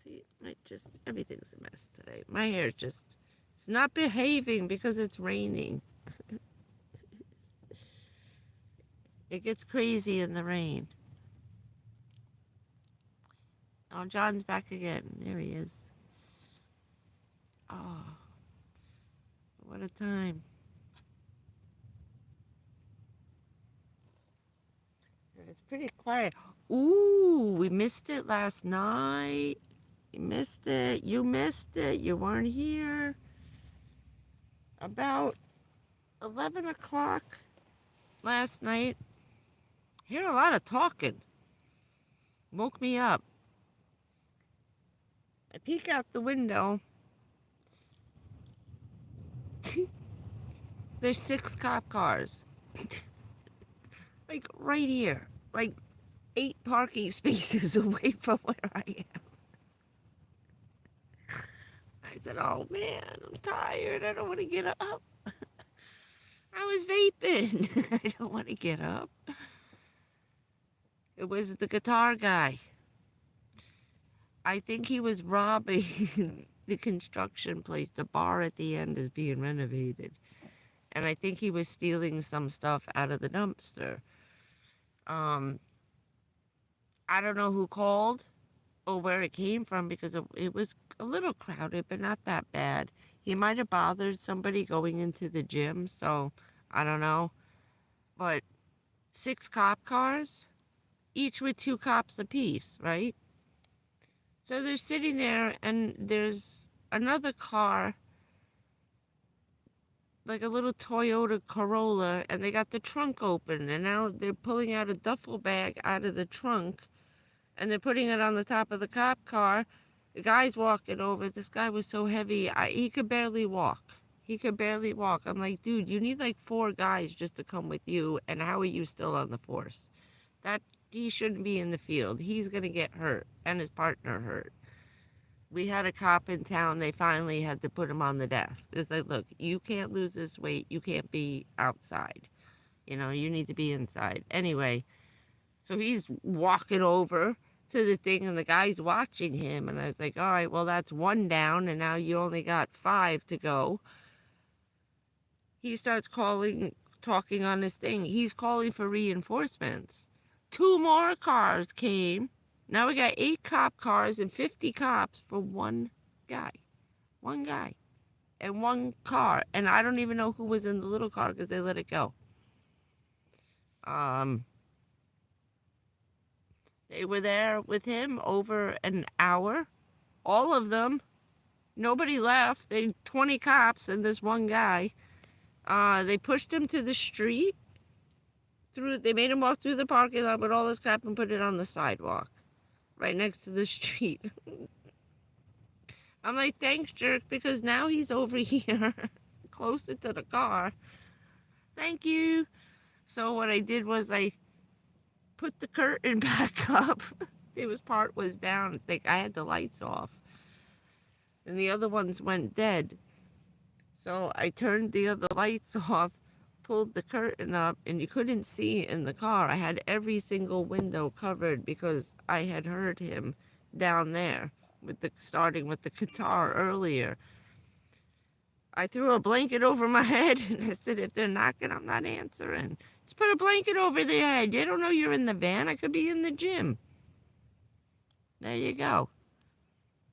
See, everything's a mess today. My hair it's not behaving because it's raining. It gets crazy in the rain. Oh, John's back again. There he is. Oh, what a time. And it's pretty quiet. Ooh, we missed it last night. You missed it. You missed it. You weren't here. About 11 o'clock last night. Heard a lot of talking. Woke me up. I peek out the window. There's 6 cop cars. Like right here. Like 8 parking spaces away from where I am. I said, oh man, I'm tired. I don't want to get up. I was vaping. I don't want to get up. It was the guitar guy. I think he was robbing the construction place. The bar at the end is being renovated. And I think he was stealing some stuff out of the dumpster. I don't know who called or where it came from because it was a little crowded, but not that bad. He might have bothered somebody going into the gym, so I don't know. But 6 cop cars? each with 2 cops apiece, right? So they're sitting there, and there's another car, like a little Toyota Corolla, and they got the trunk open, and now they're pulling out a duffel bag out of the trunk, and they're putting it on the top of the cop car. The guy's walking over. This guy was so heavy, he could barely walk. He could barely walk. I'm like, dude, you need like 4 guys just to come with you, and how are you still on the force? That he shouldn't be in the field. He's gonna get hurt, and his partner hurt. We had a cop in town. They finally had to put him on the desk. It's like, look, you can't lose this weight. You can't be outside. You know, you need to be inside. Anyway, so he's walking over to the thing, and the guy's watching him. And I was like, all right, well, that's 1 down, and now you only got 5 to go. He starts talking on his thing. He's calling for reinforcements. 2 more cars came. Now we got 8 cop cars and 50 cops for 1 guy. 1 guy. And 1 car. And I don't even know who was in the little car because they let it go. They were there with him over an hour. All of them. Nobody left. 20 cops and this 1 guy. They pushed him to the street. They made him walk through the parking lot with all this crap and put it on the sidewalk. Right next to the street. I'm like, thanks, jerk, because now he's over here, closer to the car. Thank you. So what I did was I put the curtain back up. Part was down. I had the lights off. And the other ones went dead. So I turned the other lights off, pulled the curtain up, and you couldn't see in the car. I had every single window covered because I had heard him down there starting with the guitar earlier. I threw a blanket over my head and I said, if they're knocking, I'm not answering. Just put a blanket over their head. They don't know you're in the van. I could be in the gym. There you go.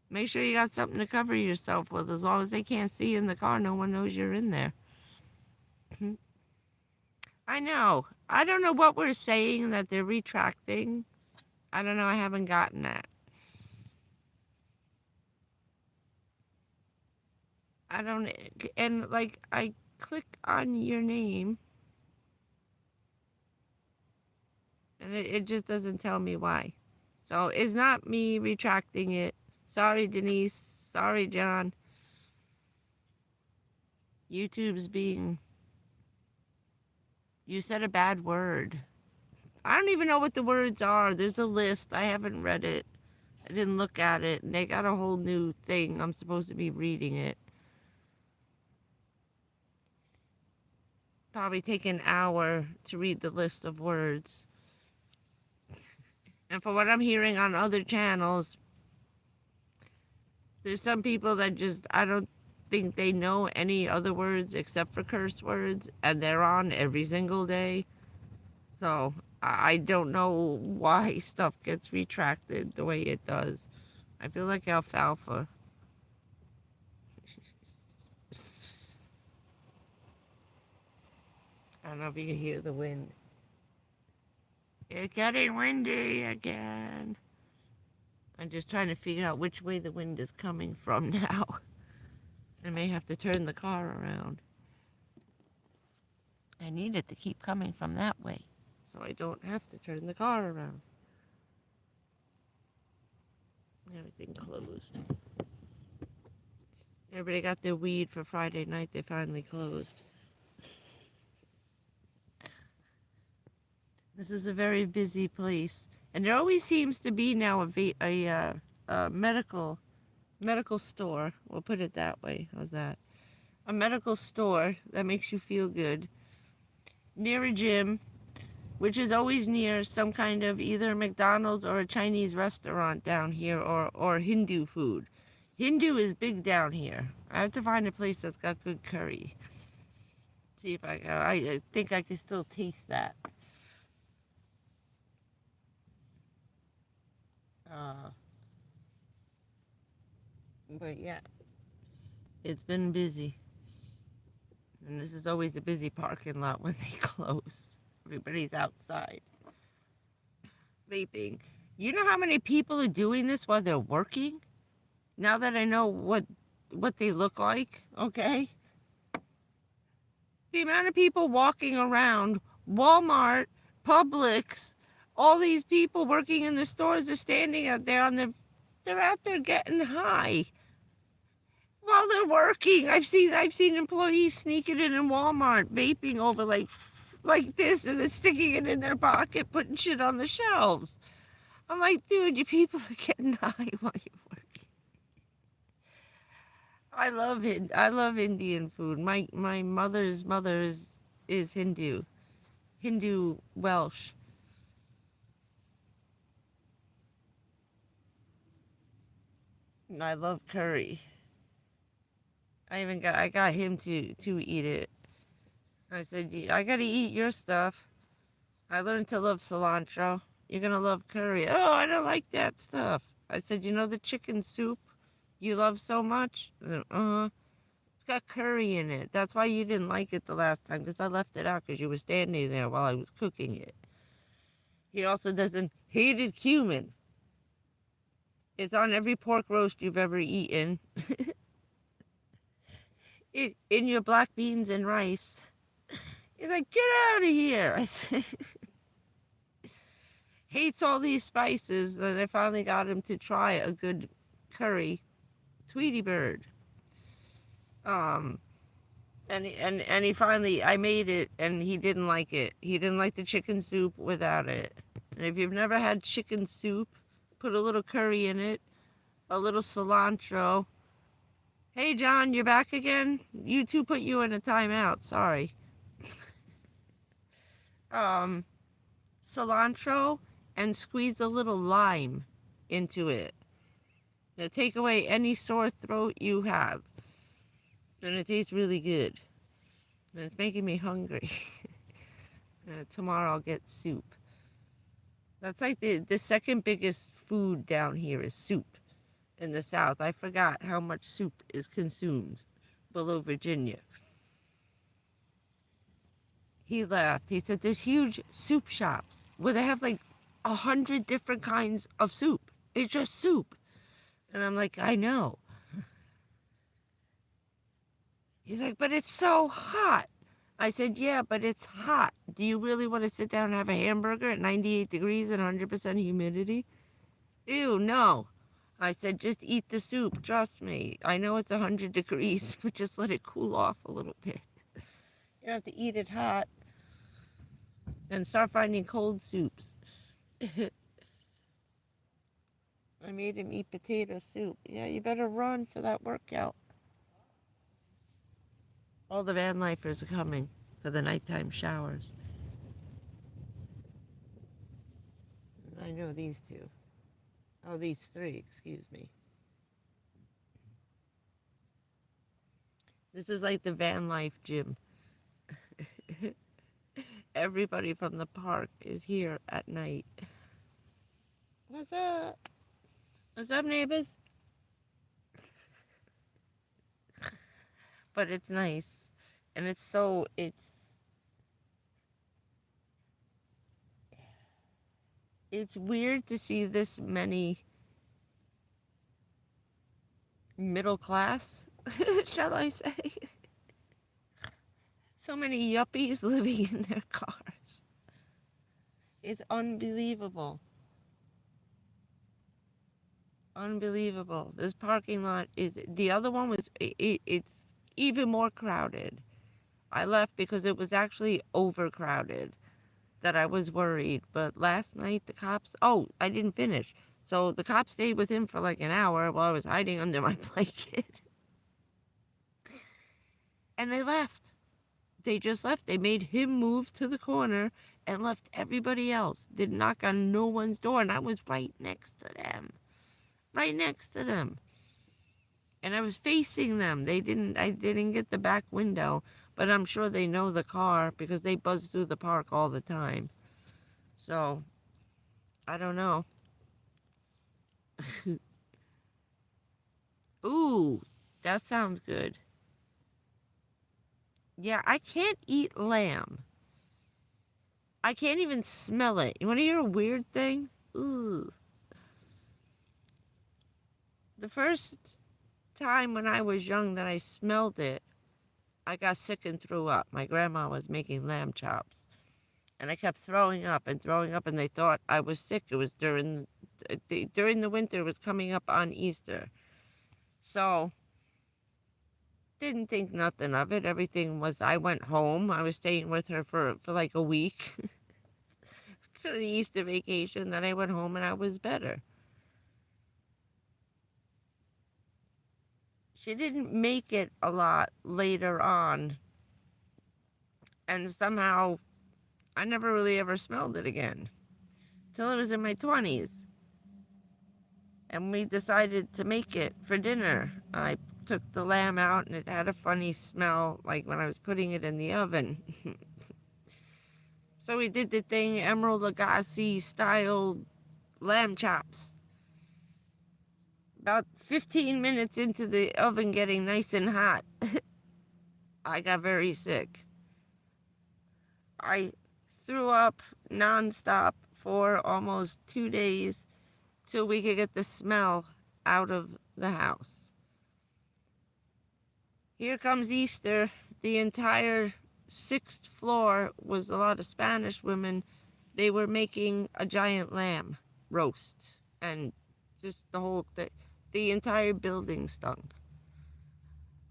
Make sure you got something to cover yourself with. As long as they can't see in the car, no one knows you're in there. I know. I don't know what we're saying that they're retracting. I don't know. I haven't gotten that. I don't, and like I click on your name and it just doesn't tell me why. So it's not me retracting it. Sorry, Denise. Sorry, John. YouTube's being, you said a bad word. I don't even know what the words are. There's a list. I haven't read it. I didn't look at it. And they got a whole new thing. I'm supposed to be reading it. Probably take an hour to read the list of words. And for what I'm hearing on other channels, there's some people that just, I don't think they know any other words except for curse words, and they're on every single day. So I don't know why stuff gets retracted the way it does. I feel like alfalfa. I don't know if you can hear the wind. It's getting windy again. I'm just trying to figure out which way the wind is coming from now. I may have to turn the car around. I need it to keep coming from that way, so I don't have to turn the car around. Everything closed. Everybody got their weed for Friday night. They finally closed. This is a very busy place, and there always seems to be now a medical store. We'll put it that way. How's that? A medical store that makes you feel good near a gym, which is always near some kind of either McDonald's or a Chinese restaurant down here, or Hindu food. Hindu is big down here. I have to find a place that's got good curry. See if I think I can still taste that. But yeah, it's been busy. And this is always a busy parking lot when they close. Everybody's outside. vaping. You know how many people are doing this while they're working? Now that I know what they look like, okay? The amount of people walking around Walmart, Publix, all these people working in the stores are standing out there they're out there getting high while they're working. I've seen employees sneaking in Walmart, vaping over like this, and then sticking it in their pocket, putting shit on the shelves. I'm like, dude, you people are getting high while you're working. I love Indian food. My mother's mother is Hindu Welsh. And I love curry. I got him to eat it. I said, I gotta eat your stuff. I learned to love cilantro. You're gonna love curry. Oh, I don't like that stuff. I said, you know the chicken soup you love so much? Uh-huh. It's got curry in it. That's why you didn't like it the last time, because I left it out because you were standing there while I was cooking it. He also doesn't hated cumin. It's on every pork roast you've ever eaten. In your black beans and rice. He's like, get out of here. I said, hates all these spices. Then I finally got him to try a good curry, Tweety Bird. Um, and he finally, I made it, and he didn't like it. He didn't like the chicken soup without it. And if you've never had chicken soup, put a little curry in it, a little cilantro. Hey, John, you're back again? YouTube put you in a timeout. Sorry. Cilantro, and squeeze a little lime into it. Now take away any sore throat you have. And it tastes really good. And it's making me hungry. Tomorrow I'll get soup. That's like the second biggest food down here is soup in the South. I forgot how much soup is consumed below Virginia. He laughed. He said, there's huge soup shops where they have like 100 different kinds of soup. It's just soup. And I'm like, I know. He's like, but it's so hot. I said, yeah, but it's hot. Do you really want to sit down and have a hamburger at 98 degrees and 100% humidity? Ew, no. I said, just eat the soup. Trust me. I know it's 100 degrees, but just let it cool off a little bit. You don't have to eat it hot. And start finding cold soups. I made him eat potato soup. Yeah, you better run for that workout. All the van lifers are coming for the nighttime showers. I know these two. Oh, these three, excuse me. This is like the van life gym. Everybody from the park is here at night. What's up? What's up, neighbors? But it's nice. And it's weird to see this many middle class, shall I say? So many yuppies living in their cars. It's unbelievable. Unbelievable. This parking lot is, the other one was, it's even more crowded. I left because it was actually overcrowded, that I was worried. But last night the cops, oh, I didn't finish. So the cops stayed with him for like an hour while I was hiding under my blanket. And they left. They just left. They made him move to the corner and left everybody else. Did knock on no one's door, and I was right next to them. Right next to them. And I was facing them. I didn't get the back window, but I'm sure they know the car because they buzz through the park all the time. So, I don't know. Ooh, that sounds good. Yeah, I can't eat lamb. I can't even smell it. You want to hear a weird thing? Ooh. The first time when I was young that I smelled it, I got sick and threw up. My grandma was making lamb chops, and I kept throwing up and throwing up, and they thought I was sick. It was during the winter. It was coming up on Easter, so didn't think nothing of it. Everything was. I went home. I was staying with her for like a week to the Easter vacation. Then I went home and I was better. She didn't make it a lot later on, and somehow I never really ever smelled it again till I was in my 20s. And we decided to make it for dinner. I took the lamb out and it had a funny smell like when I was putting it in the oven. So we did the thing Emerald Lagasse style lamb chops. About 15 minutes into the oven getting nice and hot, I got very sick. I threw up nonstop for almost 2 days till we could get the smell out of the house. Here comes Easter. The entire 6th floor was a lot of Spanish women. They were making a giant lamb roast, and just the entire building stunk.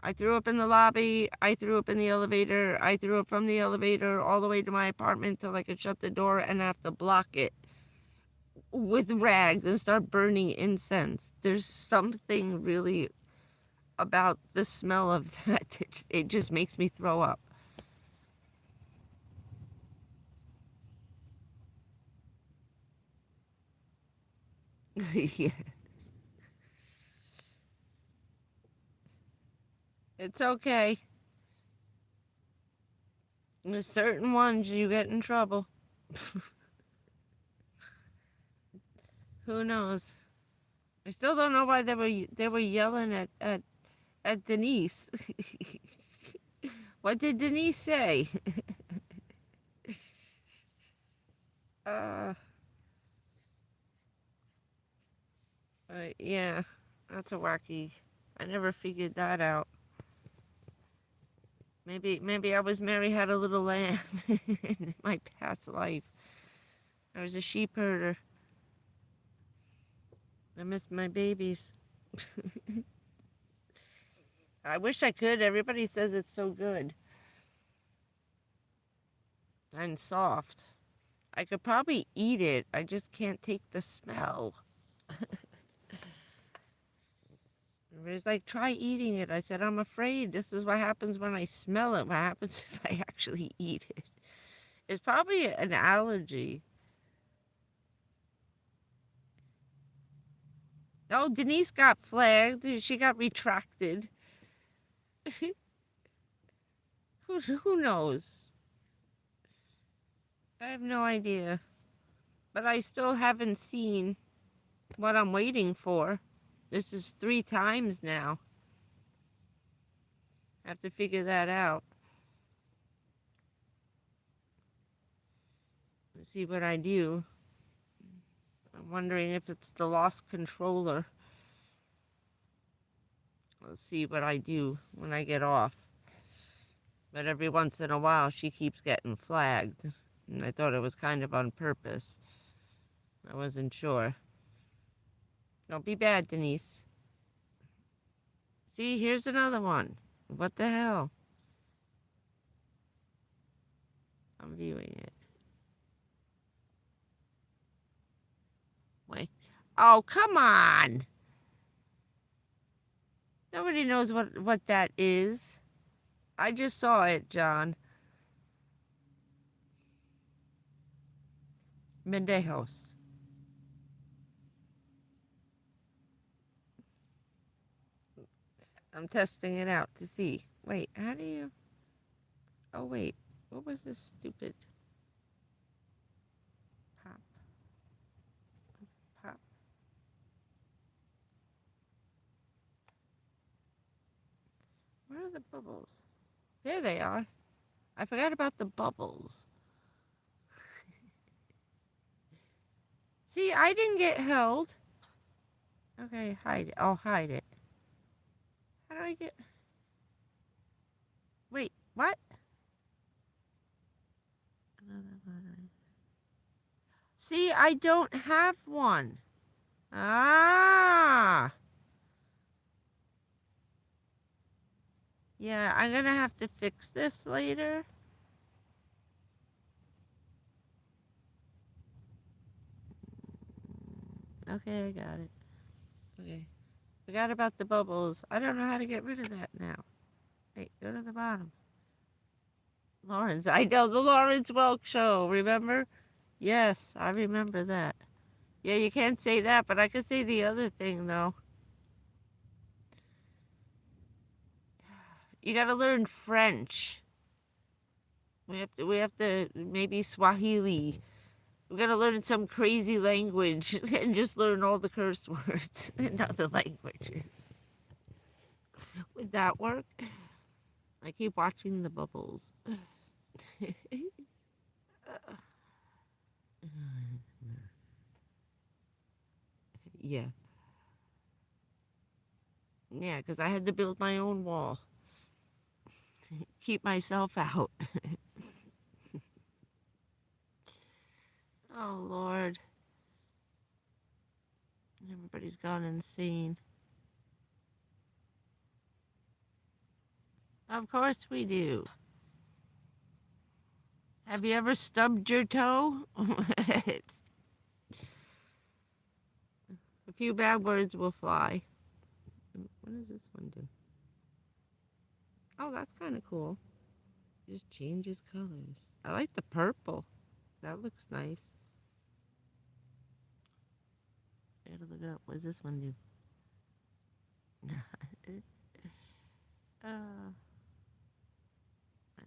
I threw up in the lobby. I threw up in the elevator. I threw up from the elevator all the way to my apartment till I could shut the door and have to block it with rags and start burning incense. There's something really about the smell of that. It just makes me throw up. Yeah. It's okay. There's certain ones you get in trouble. Who knows? I still don't know why they were yelling at Denise. What did Denise say? uh, yeah, that's a wacky. I never figured that out. Maybe I was Mary Had a Little Lamb in my past life. I was a sheep herder. I miss my babies. I wish I could. Everybody says it's so good and soft. I could probably eat it. I just can't take the smell. Everybody's like, try eating it. I said, I'm afraid. This is what happens when I smell it. What happens if I actually eat it? It's probably an allergy. Oh, Denise got flagged. She got retracted. Who knows? I have no idea. But I still haven't seen what I'm waiting for. This is 3 times now. I have to figure that out. Let's see what I do. I'm wondering if it's the lost controller. Let's see what I do when I get off. But every once in a while, she keeps getting flagged. And I thought it was kind of on purpose. I wasn't sure. Don't be bad, Denise. See, here's another one. What the hell? I'm viewing it. Wait. Oh, come on. Nobody knows what that is. I just saw it, John. Mendejos. I'm testing it out to see. Wait, how do you... Oh, wait. What was this stupid... Pop. Pop. Where are the bubbles? There they are. I forgot about the bubbles. See, I didn't get held. Okay, hide it. I'll hide it. How do I get... Wait, what? See, I don't have one. Ah! Yeah, I'm gonna have to fix this later. Okay, I got it. Okay. Forgot about the bubbles. I don't know how to get rid of that now. Wait, go to the bottom. Lawrence. I know the Lawrence Welk show, remember? Yes, I remember that. Yeah, you can't say that, but I can say the other thing, though. You gotta learn French. We have to, maybe Swahili. We gotta learn some crazy language and just learn all the curse words in other languages. Would that work? I keep watching the bubbles. Yeah. Yeah, because I had to build my own wall. Keep myself out. Oh, Lord. Everybody's gone insane. Of course we do. Have you ever stubbed your toe? It's, a few bad words will fly. What does this one do? Oh, that's kind of cool. Just changes colors. I like the purple. That looks nice. I gotta look it up. What does this one do? My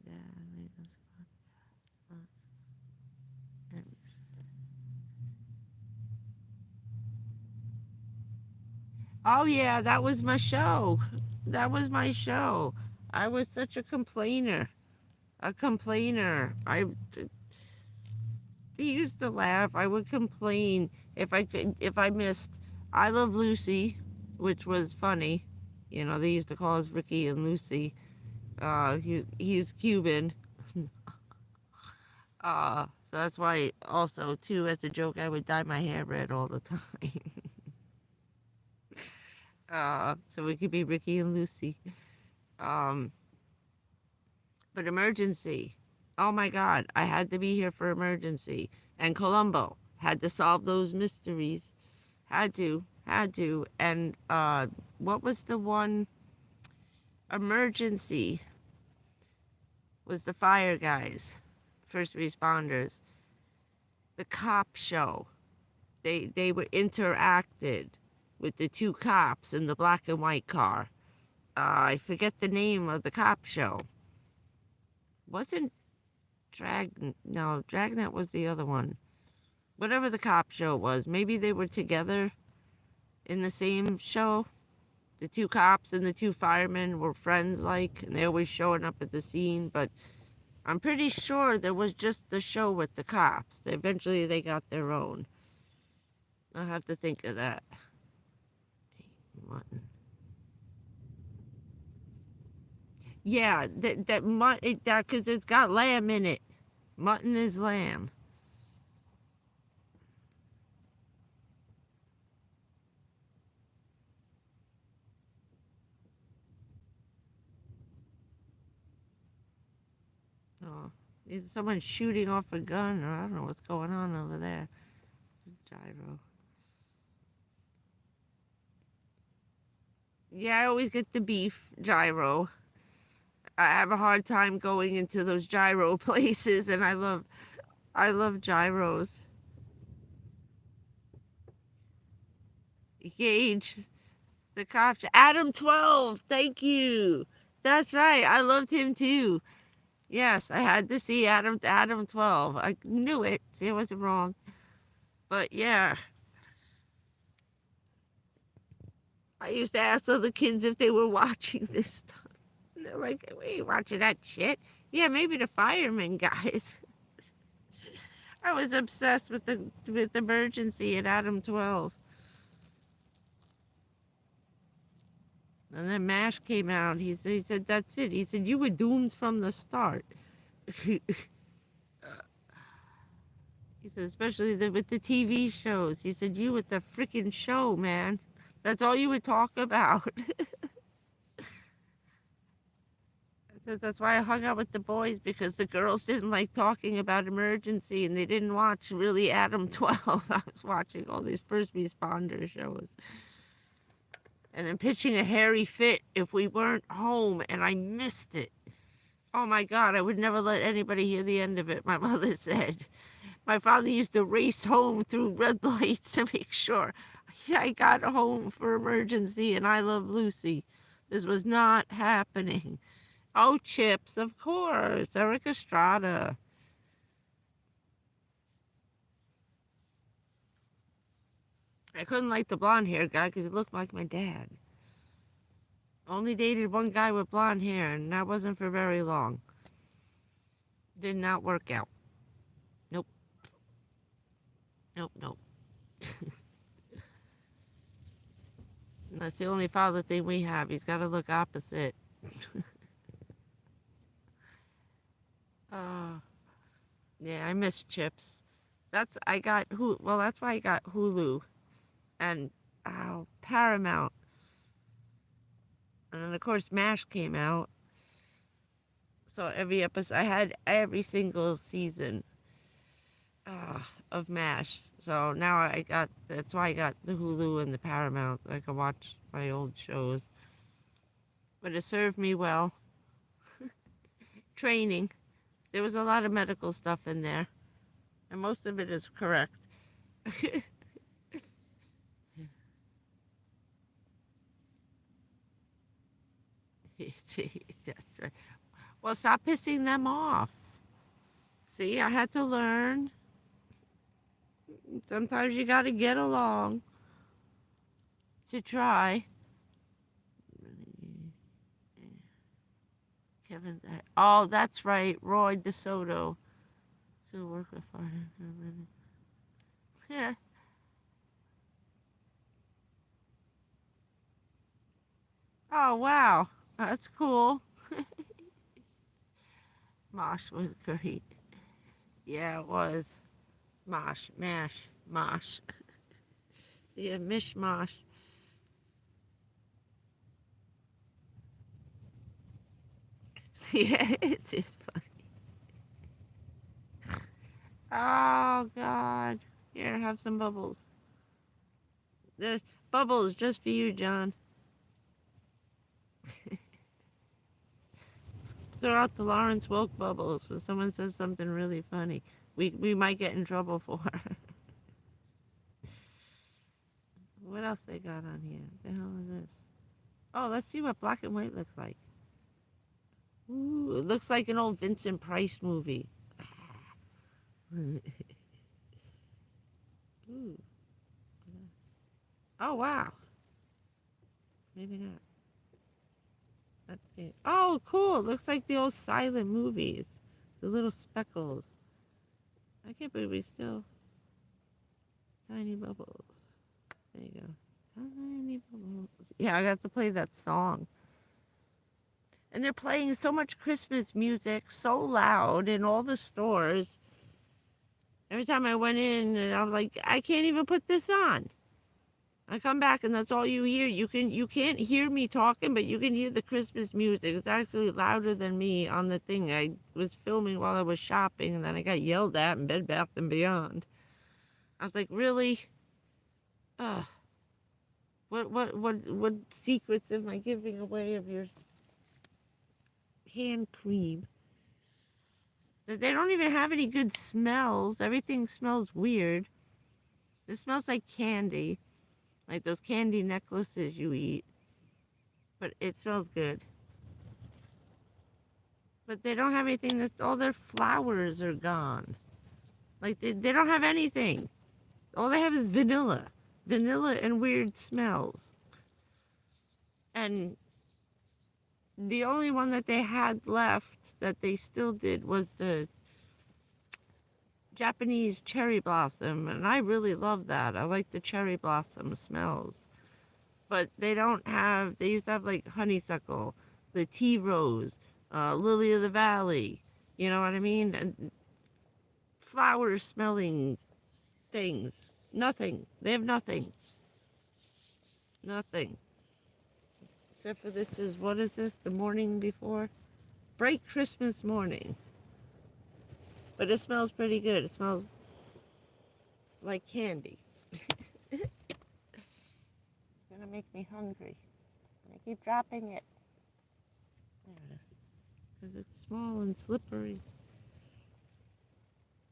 dad made us. Oh yeah, that was my show. That was my show. I was such a complainer. A complainer. They used to laugh. I would complain if I missed I Love Lucy, which was funny. You know, they used to call us Ricky and Lucy. He's Cuban. So that's why also too, as a joke, I would dye my hair red all the time. So we could be Ricky and Lucy. But Emergency. Oh my God, I had to be here for Emergency. And Columbo had to solve those mysteries. Had to. And what was the one? Emergency was the fire guys, first responders. The cop show. They were interacted with the two cops in the black and white car. I forget the name of the cop show. Wasn't Dragnet was the other one. Whatever the cop show was, maybe they were together in the same show. The two cops and the two firemen were friends, like, and they always showing up at the scene, but I'm pretty sure there was just the show with the cops. Eventually they got their own. I'll have to think of that. Mutton. Yeah, that because it's got lamb in it. Mutton is lamb. Oh, either someone's shooting off a gun, or I don't know what's going on over there. Gyro. Yeah, I always get the beef gyro. I have a hard time going into those gyro places, and I love gyros. Gage, the cop, Adam 12. Thank you. That's right. I loved him too. Yes, I had to see Adam 12. I knew it. See, I wasn't wrong. But yeah, I used to ask other kids if they were watching this stuff. And they're like, we ain't watching that shit. Yeah, maybe the firemen guys. I was obsessed with Emergency at Adam 12. And then MASH came out. He said, that's it. He said, you were doomed from the start. He said, especially with the TV shows. He said, you with the freaking show, man. That's all you would talk about. I said, that's why I hung out with the boys, because the girls didn't like talking about Emergency, and they didn't watch really Adam 12. I was watching all these first responder shows. And then pitching a hairy fit if we weren't home, and I missed it. Oh my God, I would never let anybody hear the end of it, my mother said. My father used to race home through red lights to make sure I got home for Emergency and I Love Lucy. This was not happening. Oh, Chips, of course. Eric Estrada. I couldn't like the blonde hair guy because he looked like my dad. Only dated one guy with blonde hair, and that wasn't for very long. Did not work out. Nope. Nope. That's the only father thing we have. He's got to look opposite. Yeah, I miss Chips. That's why I got Hulu and Paramount. And then of course MASH came out. So every episode, I had every single season of MASH. So now that's why I got the Hulu and the Paramount. So I can watch my old shows. But it served me well. Training. There was a lot of medical stuff in there. And most of it is correct. That's right. Well, stop pissing them off. See, I had to learn. Sometimes you got to get along to try. Kevin, oh, that's right, Roy DeSoto. To work with fire. Yeah. Oh, wow. That's cool. Mosh was great. Yeah, it was. Mosh. Yeah, mishmash. Yeah, it's just funny. Oh, God. Here, have some bubbles. There's bubbles just for you, John. Throw out the Lawrence Welk bubbles when someone says something really funny. We might get in trouble for. What else they got on here? What the hell is this? Oh, let's see what black and white looks like. Ooh, it looks like an old Vincent Price movie. Ooh. Oh, wow. Maybe not. That's good. Oh, cool. It looks like the old silent movies. The little speckles. I can't believe we still... Tiny bubbles. There you go. Tiny bubbles. Yeah, I got to play that song. And they're playing so much Christmas music, so loud in all the stores. Every time I went in, and I was like, I can't even put this on. I come back and that's all you hear. You can't hear me talking, but you can hear the Christmas music. It's actually louder than me on the thing. I was filming while I was shopping, and then I got yelled at in Bed Bath & Beyond. I was like, really? What secrets am I giving away of your hand cream? They don't even have any good smells. Everything smells weird. It smells like candy. Like those candy necklaces you eat. But it smells good. But they don't have anything. All their flowers are gone. Like they don't have anything. All they have is vanilla. Vanilla and weird smells. And the only one that they had left that they still did was the Japanese cherry blossom, and I really love that. I like the cherry blossom smells. But they don't have, they used to have like honeysuckle, the tea rose, lily of the valley, you know what I mean? And flower smelling things. Nothing. They have nothing. Nothing. Except for this is, what is this? The morning before? Bright Christmas morning. But it smells pretty good. It smells like candy. It's gonna make me hungry. I keep dropping it. There it is. Because it's small and slippery.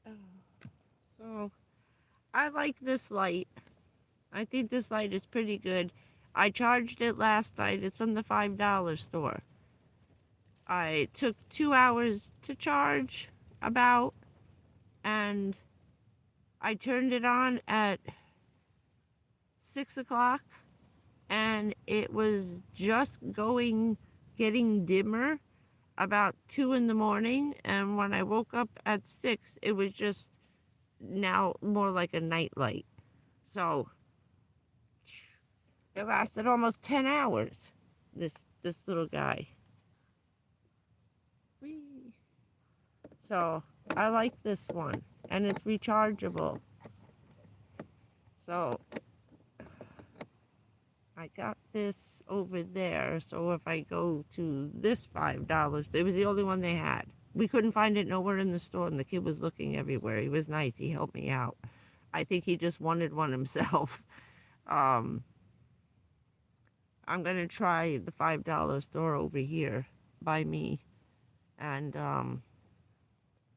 Oh. So, I like this light. I think this light is pretty good. I charged it last night. It's from the $5 store. I took 2 hours to charge about, and I turned it on at 6 o'clock, and it was just getting dimmer about 2 in the morning, and when I woke up at 6, it was just now more like a night light. So it lasted almost 10 hours, this little guy. Whee. So I like this one, and it's rechargeable. So I got this over there, so if I go to this $5, it was the only one they had. We couldn't find it nowhere in the store, and the kid was looking everywhere. He was nice. He helped me out. I think he just wanted one himself. I'm going to try the $5 store over here by me and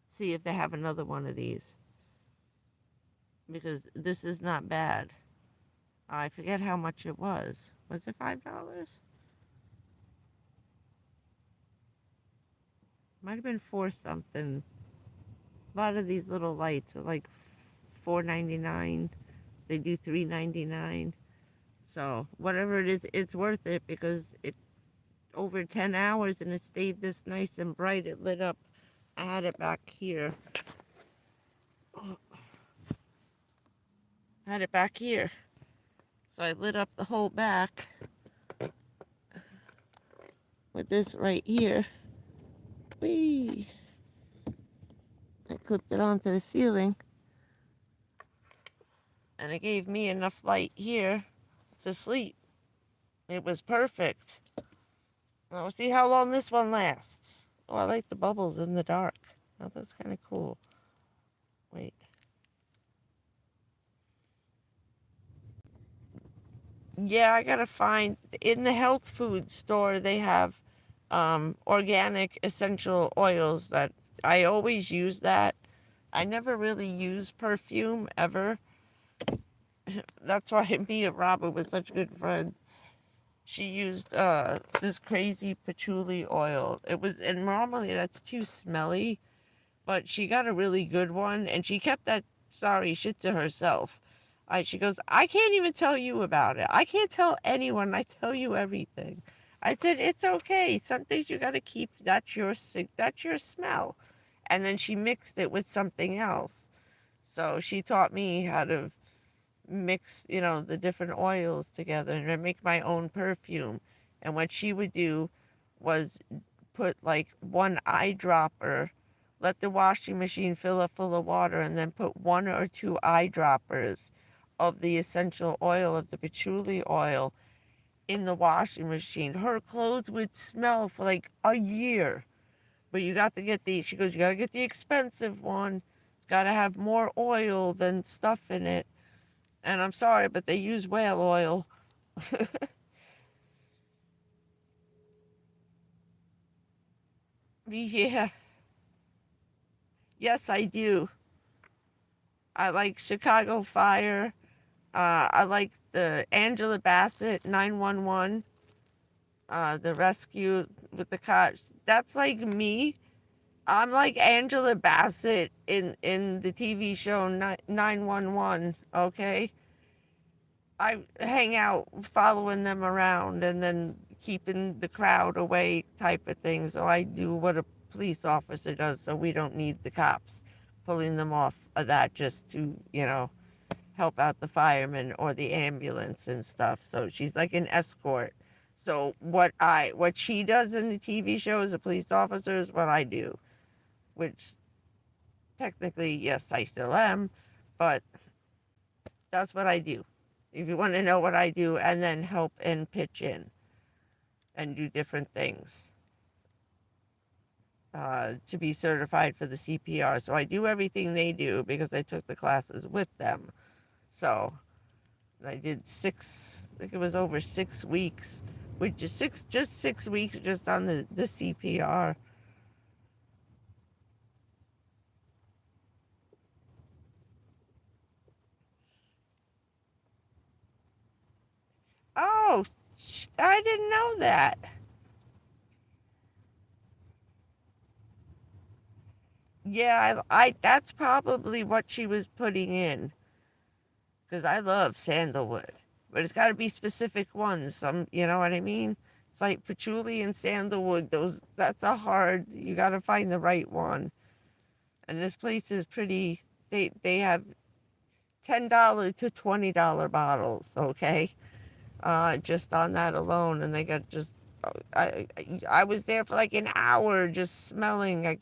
see if they have another one of these. Because this is not bad. I forget how much it was. Was it $5? Might have been 4 something. A lot of these little lights are like $4.99. They do $3.99. So whatever it is, it's worth it because it over 10 hours and it stayed this nice and bright. It lit up. I had it back here. I had it back here. So I lit up the whole back with this right here. Whee! I clipped it onto the ceiling. And it gave me enough light here to sleep. It was perfect. Now we'll see how long this one lasts. Oh, I like the bubbles in the dark. Oh, that's kind of cool. Wait. Yeah, I gotta find, in the health food store, they have organic essential oils that I always use that. I never really use perfume ever. That's why me and Robert were such good friends. She used this crazy patchouli oil. It was, and normally that's too smelly, but she got a really good one, and she kept that sorry shit to herself. She goes, I can't even tell you about it. I can't tell anyone. I tell you everything. I said, it's okay. Some things you got to keep. That's your smell. And then she mixed it with something else. So she taught me how to mix, the different oils together and make my own perfume. And what she would do was put like one eyedropper, let the washing machine fill up full of water, and then put 1 or 2 eyedroppers of the essential oil of the patchouli oil in the washing machine. Her clothes would smell for like a year. But you got to get she goes, you got to get the expensive one. It's got to have more oil than stuff in it. And I'm sorry, but they use whale oil. Yeah. Yes, I do. I like Chicago Fire. I like the Angela Bassett 911. The rescue with the cops. That's like me. I'm like Angela Bassett in the TV show 911. Okay. I hang out following them around and then keeping the crowd away type of thing. So I do what a police officer does, so we don't need the cops. pulling them off of that just to, help out the firemen or the ambulance and stuff. So she's like an escort. So what she does in the TV show as a police officer is what I do, which technically, yes, I still am, but that's what I do. If you want to know what I do, and then help and pitch in and do different things to be certified for the CPR. So I do everything they do because I took the classes with them. So I did I think it was over 6 weeks, which is just 6 weeks just on the CPR. Oh, I didn't know that. Yeah, that's probably what she was putting in because I love sandalwood, but it's got to be specific ones. You know what I mean? It's like patchouli and sandalwood. That's a hard. You got to find the right one. And this place is pretty. They have $10 to $20 bottles. Okay, just on that alone, and they got just. I was there for like an hour just smelling.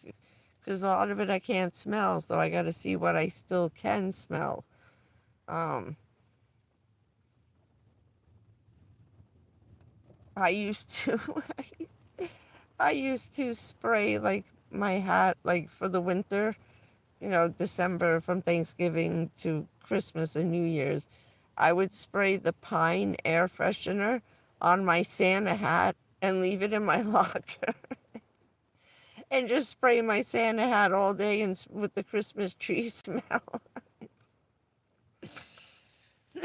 Because a lot of it I can't smell, so I got to see what I still can smell. Um, I used to, I used to spray like my hat, like for the winter, December from Thanksgiving to Christmas and New Year's. I would spray the pine air freshener on my Santa hat and leave it in my locker and just spray my Santa hat all day and with the Christmas tree smell.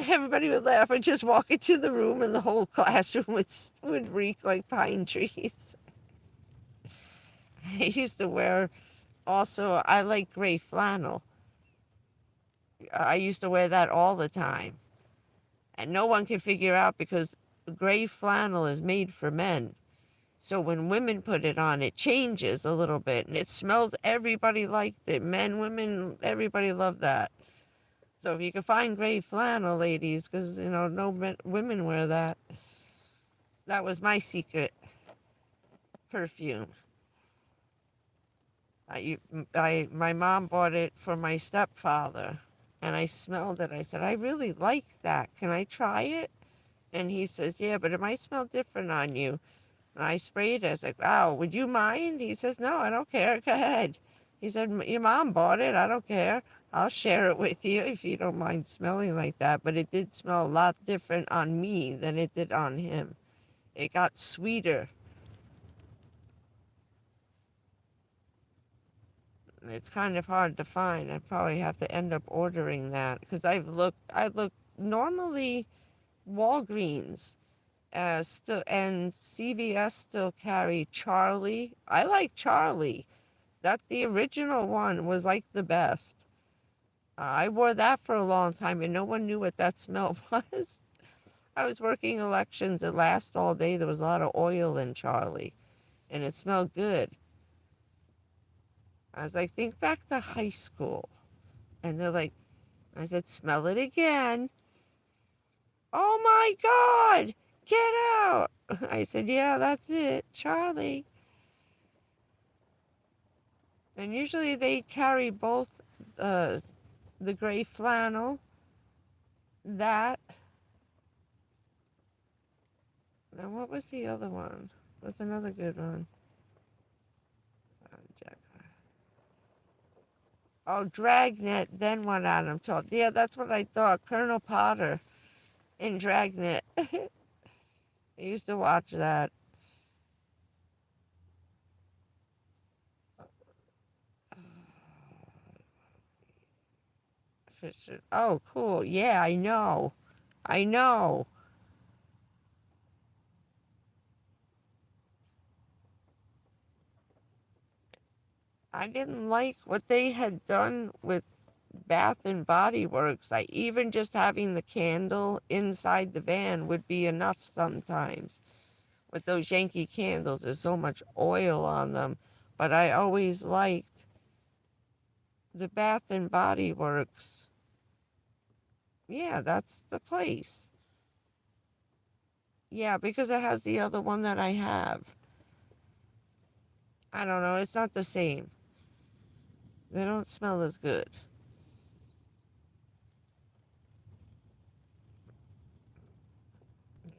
Everybody would laugh. I'd just walk into the room and the whole classroom would reek like pine trees. I used to wear, also, I like gray flannel. I used to wear that all the time. And no one can figure out because gray flannel is made for men. So when women put it on, it changes a little bit and it smells, everybody liked it. Men, women, everybody loved that. So if you can find gray flannel, ladies, because, no women wear that. That was my secret perfume. My mom bought it for my stepfather, and I smelled it. I said, I really like that. Can I try it? And he says, yeah, but it might smell different on you. And I sprayed it. I was like, wow, would you mind? He says, no, I don't care. Go ahead. He said, your mom bought it. I don't care. I'll share it with you if you don't mind smelling like that. But it did smell a lot different on me than it did on him. It got sweeter. It's kind of hard to find. I probably have to end up ordering that because I looked normally Walgreens still and CVS still carry Charlie. I like Charlie. That the original one was like the best. I wore that for a long time and no one knew what that smell was. I was working elections. It lasted all day. There was a lot of oil in Charlie and it smelled good. I was like, think back to high school. And they're like, I said, smell it again. Oh my God, get out. I said, yeah, that's it, Charlie. And usually they carry both the gray flannel, that, and what was the other one? What's another good one? Oh, Dragnet, then what Adam told. Yeah, that's what I thought. Colonel Potter in Dragnet. I used to watch that. Oh, cool. Yeah, I know. I know. I didn't like what they had done with Bath and Body Works. Like even just having the candle inside the van would be enough sometimes. With those Yankee candles, there's so much oil on them. But I always liked the Bath and Body Works. Yeah, that's the place. Yeah, because it has the other one that I have. I don't know, it's not the same. They don't smell as good.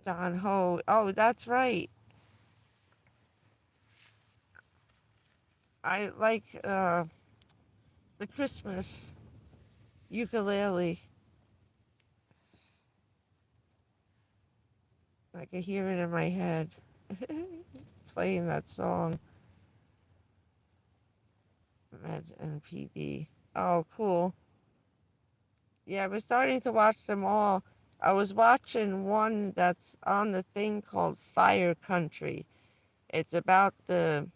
Don Ho. Oh, that's right. I like the Christmas ukulele. I can hear it in my head. Playing that song. Med NPD. Oh, cool. Yeah, I was starting to watch them all. I was watching one that's on the thing called Fire Country. It's about the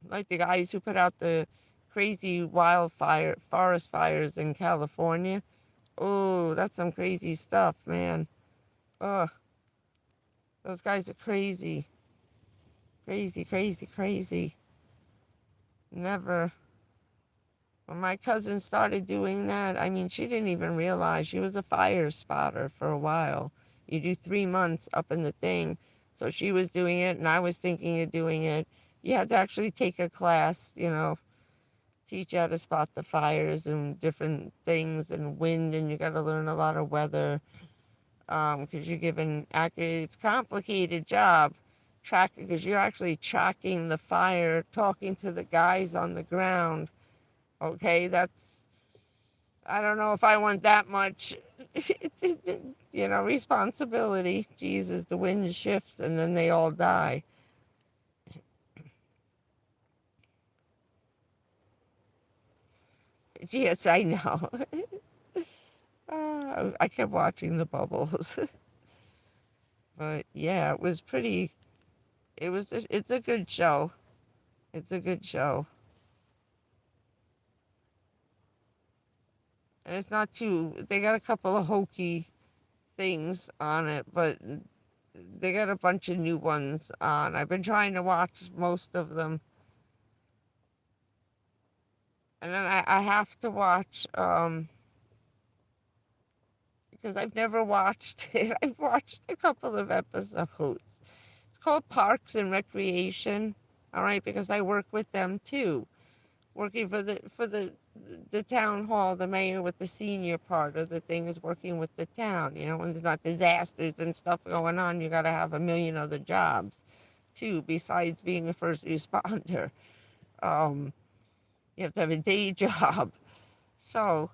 like the guys who put out the crazy wildfire forest fires in California. Oh, that's some crazy stuff, man. Ugh, those guys are crazy. Crazy, crazy, crazy. Never. When my cousin started doing that, I mean, she didn't even realize she was a fire spotter for a while. You do 3 months up in the thing. So she was doing it, and I was thinking of doing it. You had to actually take a class, teach you how to spot the fires and different things and wind, and you got to learn a lot of weather because you're given accurate. It's a complicated job tracking because you're actually tracking the fire, talking to the guys on the ground. Okay, I don't know if I want that much, responsibility. Jesus, the wind shifts and then they all die. Yes, I know. I kept watching the bubbles. But yeah, it was pretty, it's a good show. It's a good show. And it's not too, they got a couple of hokey things on it, but they got a bunch of new ones on. I've been trying to watch most of them. And then I have to watch, because I've never watched it. I've watched a couple of episodes. It's called Parks and Recreation, all right, because I work with them too. Working for the town hall, the mayor with the senior part of the thing is working with the town. When there's not disasters and stuff going on, you got to have a million other jobs too, besides being a first responder. Um, you have to have a day job. So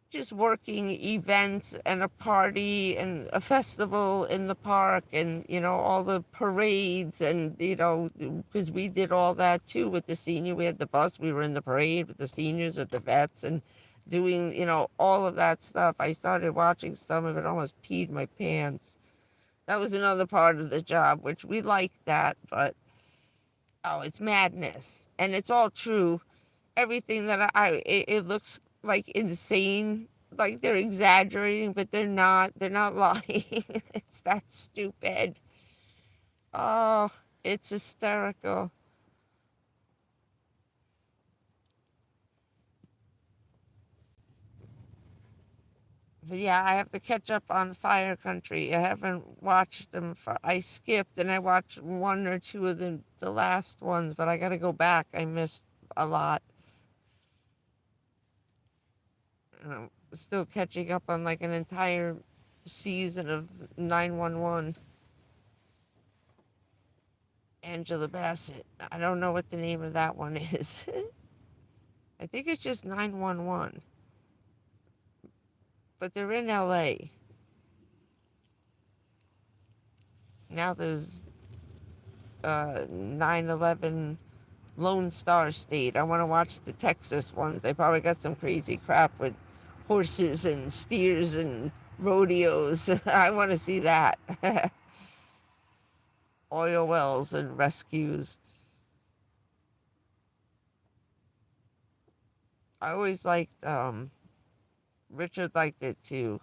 just working events and a party and a festival in the park and all the parades and because we did all that too with the senior. We had the bus, we were in the parade with the seniors, with the vets, and doing all of that stuff. I started watching some of it, almost peed my pants. That was another part of the job, which we liked that, but oh, it's madness. And it's all true. Everything that it looks like insane, like they're exaggerating, but they're not lying. It's that stupid. Oh, it's hysterical. But yeah, I have to catch up on Fire Country. I haven't watched them. I skipped and I watched one or two of the last ones, but I got to go back. I missed a lot. And I'm still catching up on like an entire season of 911. Angela Bassett. I don't know what the name of that one is. I think it's just 911. But they're in LA. Now there's 9/11 Lone Star State. I want to watch the Texas one. They probably got some crazy crap with horses and steers and rodeos. I want to see that. Oil wells and rescues. I always liked Richard liked it too.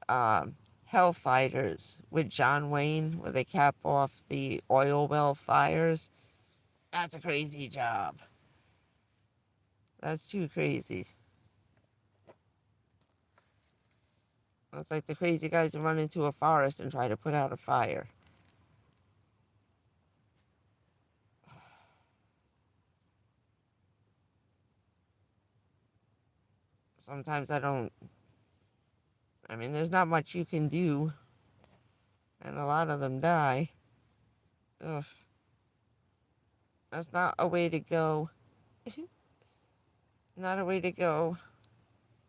Um, Hellfighters with John Wayne, where they cap off the oil well fires. That's a crazy job. That's too crazy. It's like the crazy guys who run into a forest and try to put out a fire. Sometimes I don't, I mean, there's not much you can do, and a lot of them die. Ugh, that's not a way to go. Not a way to go.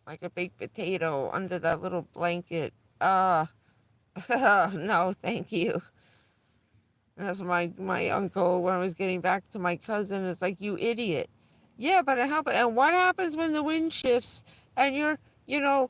Like a baked potato under that little blanket. Ah, no, thank you. That's my uncle when I was getting back to my cousin. It's like, you idiot. Yeah, but and what happens when the wind shifts and you're, you know,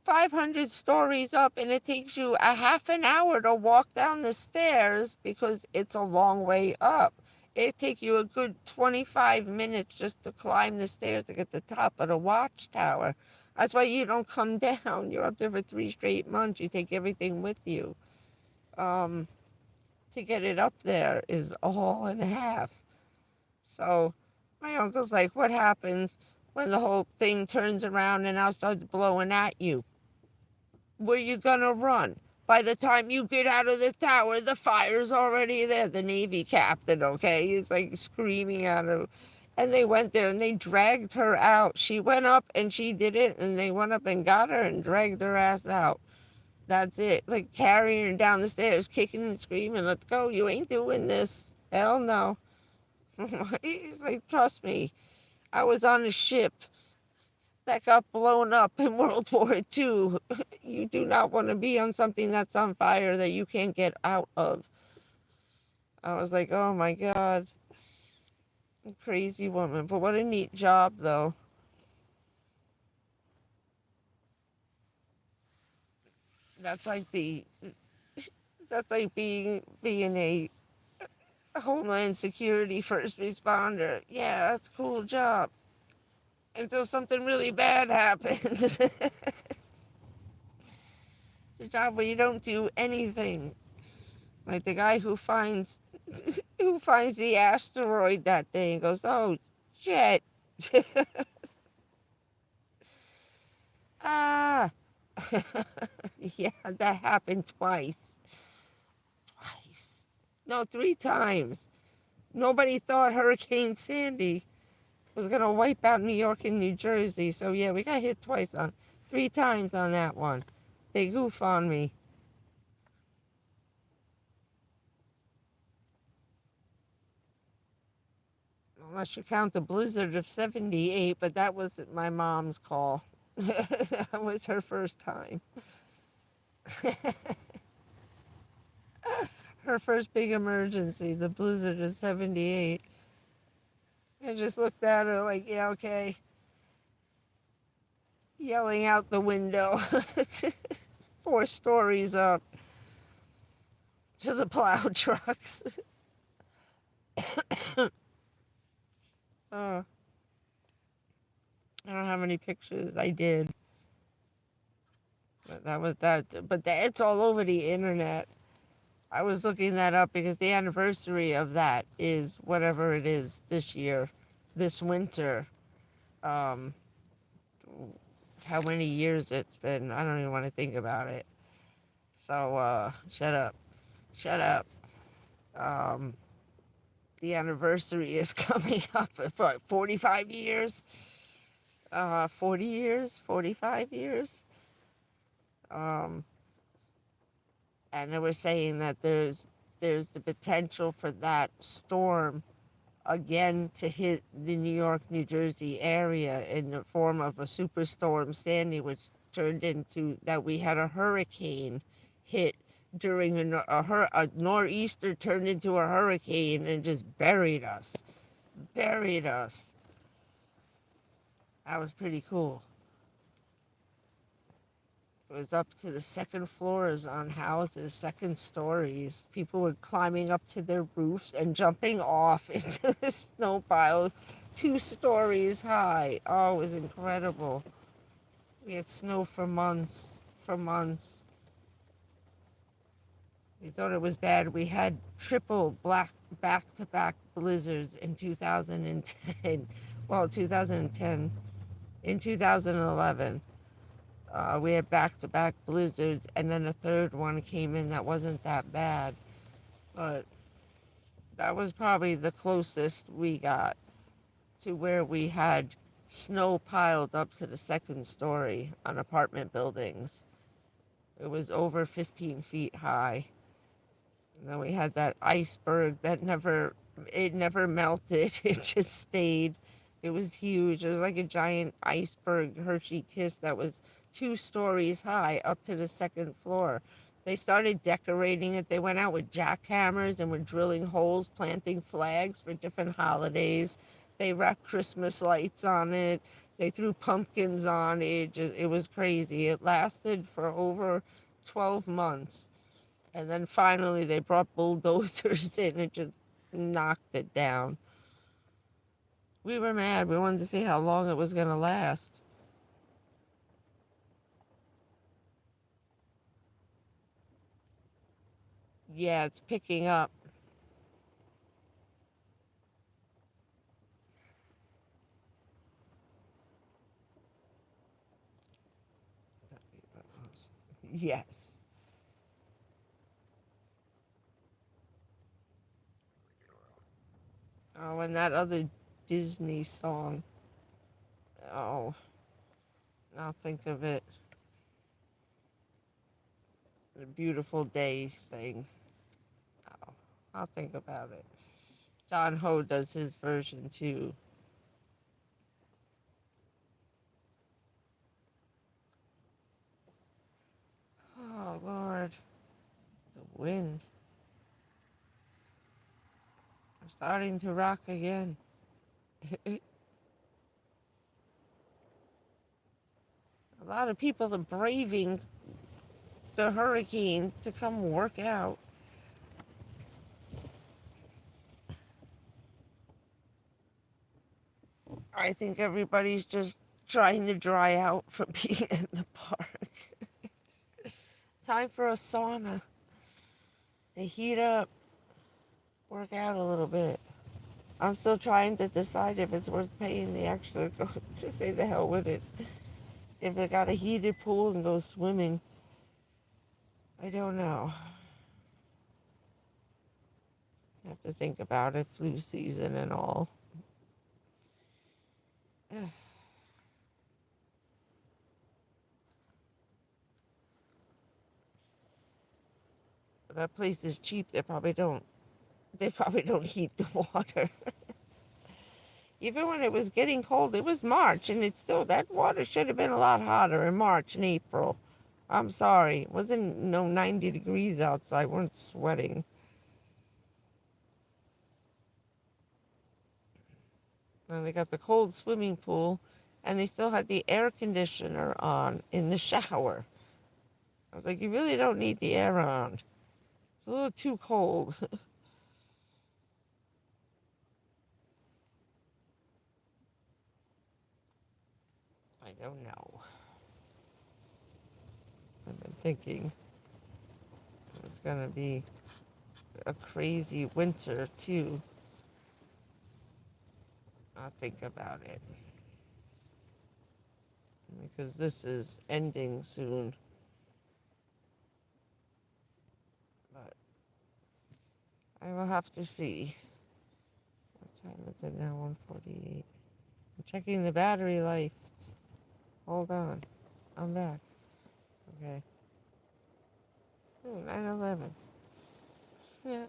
500 stories up and it takes you a half an hour to walk down the stairs because it's a long way up. It takes you a good 25 minutes just to climb the stairs to get to the top of the watchtower. That's why you don't come down. You're up there for 3 straight months. You take everything with you. To get it up there is a haul and a half. So my uncle's like, what happens when the whole thing turns around and now starts blowing at you? Where you gonna run? By the time you get out of the tower, the fire's already there. The Navy captain, okay? He's like screaming at her. And they went there and they dragged her out. She went up and she did it, and they went up and got her and dragged her ass out. That's it. Like carrying her down the stairs, kicking and screaming, let's go. You ain't doing this. Hell no. He's like, trust me. I was on a ship that got blown up in World War II. You do not want to be on something that's on fire that you can't get out of. I was like, oh my God. Crazy woman. But what a neat job, though. That's like the that's like being a Homeland Security first responder. Yeah, that's a cool job. Until something really bad happens. It's a job where you don't do anything. Like the guy who finds the asteroid that day and goes, oh shit. Ah. Yeah, that happened twice. Twice. No, 3 times. Nobody thought Hurricane Sandy was going to wipe out New York and New Jersey. So yeah, we got hit 3 times on that one. They goof on me. Unless you count the blizzard of 78, but that was my mom's call. That was her first time. Her first big emergency, the blizzard of 78. I just looked at her like, yeah, okay. Yelling out the window. 4 stories up to the plow trucks. Oh, I don't have any pictures. I did. But that was that. But it's all over the internet. I was looking that up because the anniversary of that is whatever it is this year, this winter. Um, how many years it's been? I don't even want to think about it. So, shut up. Shut up. Um, the anniversary is coming up for 45 years. 40 years, 45 years. And they were saying that there's the potential for that storm again to hit the New York, New Jersey area in the form of a superstorm Sandy, which turned into that we had a hurricane hit during a nor'easter turned into a hurricane and just buried us. Buried us. That was pretty cool. It was up to the second floors on houses, second stories. People were climbing up to their roofs and jumping off into the snow pile 2 stories high. Oh, it was incredible. We had snow for months, for months. We thought it was bad. We had triple back-to-back blizzards in 2010 well, 2010. In 2011, we had back-to-back blizzards, and then a third one came in that wasn't that bad. But that was probably the closest we got to where we had snow piled up to the second story on apartment buildings. It was over 15 feet high. And then we had that iceberg that never melted. It just stayed. It was huge. It was like a giant iceberg Hershey Kiss that was 2 stories high up to the second floor. They started decorating it. They went out with jackhammers and were drilling holes, planting flags for different holidays. They wrapped Christmas lights on it. They threw pumpkins on it. It was crazy. It lasted for over 12 months. And then finally they brought bulldozers in and just knocked it down. We were mad. We wanted to see how long it was going to last. Yeah, it's picking up. Yes. Oh, and that other Disney song. Oh, I'll think of it. The Beautiful Day thing. Oh, I'll think about it. Don Ho does his version too. Oh, Lord. The wind. I'm starting to rock again. A lot of people are braving the hurricane to come work out. I think everybody's just trying to dry out from being in the park. Time for a sauna. To heat up, work out a little bit. I'm still trying to decide if it's worth paying the extra to say the hell with it. If it got a heated pool and go swimming, I don't know. I have to think about it, flu season and all. That place is cheap. They probably don't. They probably don't heat the water. Even when it was getting cold, it was March, and it's still, that water should have been a lot hotter in March and April. I'm sorry. It wasn't no 90 degrees outside. We weren't sweating. And they got the cold swimming pool, and they still had the air conditioner on in the shower. I was like, you really don't need the air on. It's a little too cold. I don't know. I've been thinking it's gonna be a crazy winter too. I'll think about it because this is ending soon. But I will have to see. What time is it now? 1:48. I'm checking the battery life. Hold on. I'm back. Okay. 9:11. Yeah.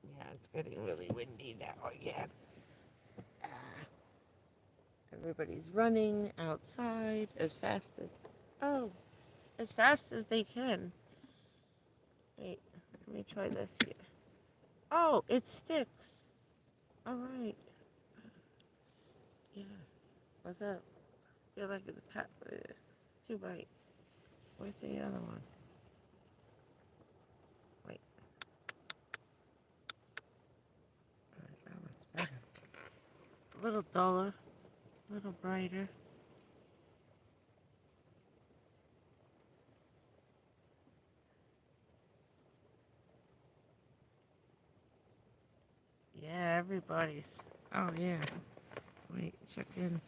Yeah, it's getting really windy now again. Ah. Everybody's running outside as fast as they can. Wait, let me try this here. Oh, it sticks. All right. Yeah. What's up? Feel like the cat. Too bright. Where's the other one? Wait. All right, that one's better. A little duller, a little brighter. Yeah, everybody's Oh, yeah. Wait, check in.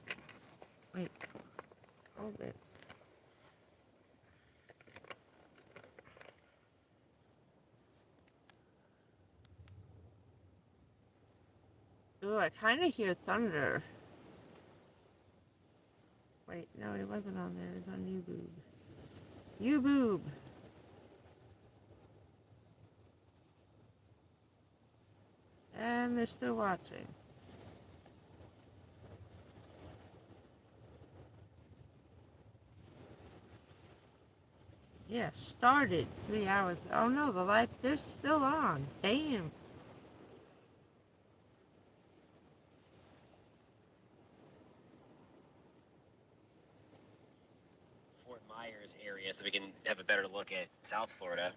Wait. Hold it. Ooh, I kind of hear thunder. Wait, no, it wasn't on there. It was on YouBoob. YouBoob. And they're still watching. Yeah, started 3 hours. Oh no, the live, they're still on. Damn. Fort Myers area so we can have a better look at South Florida.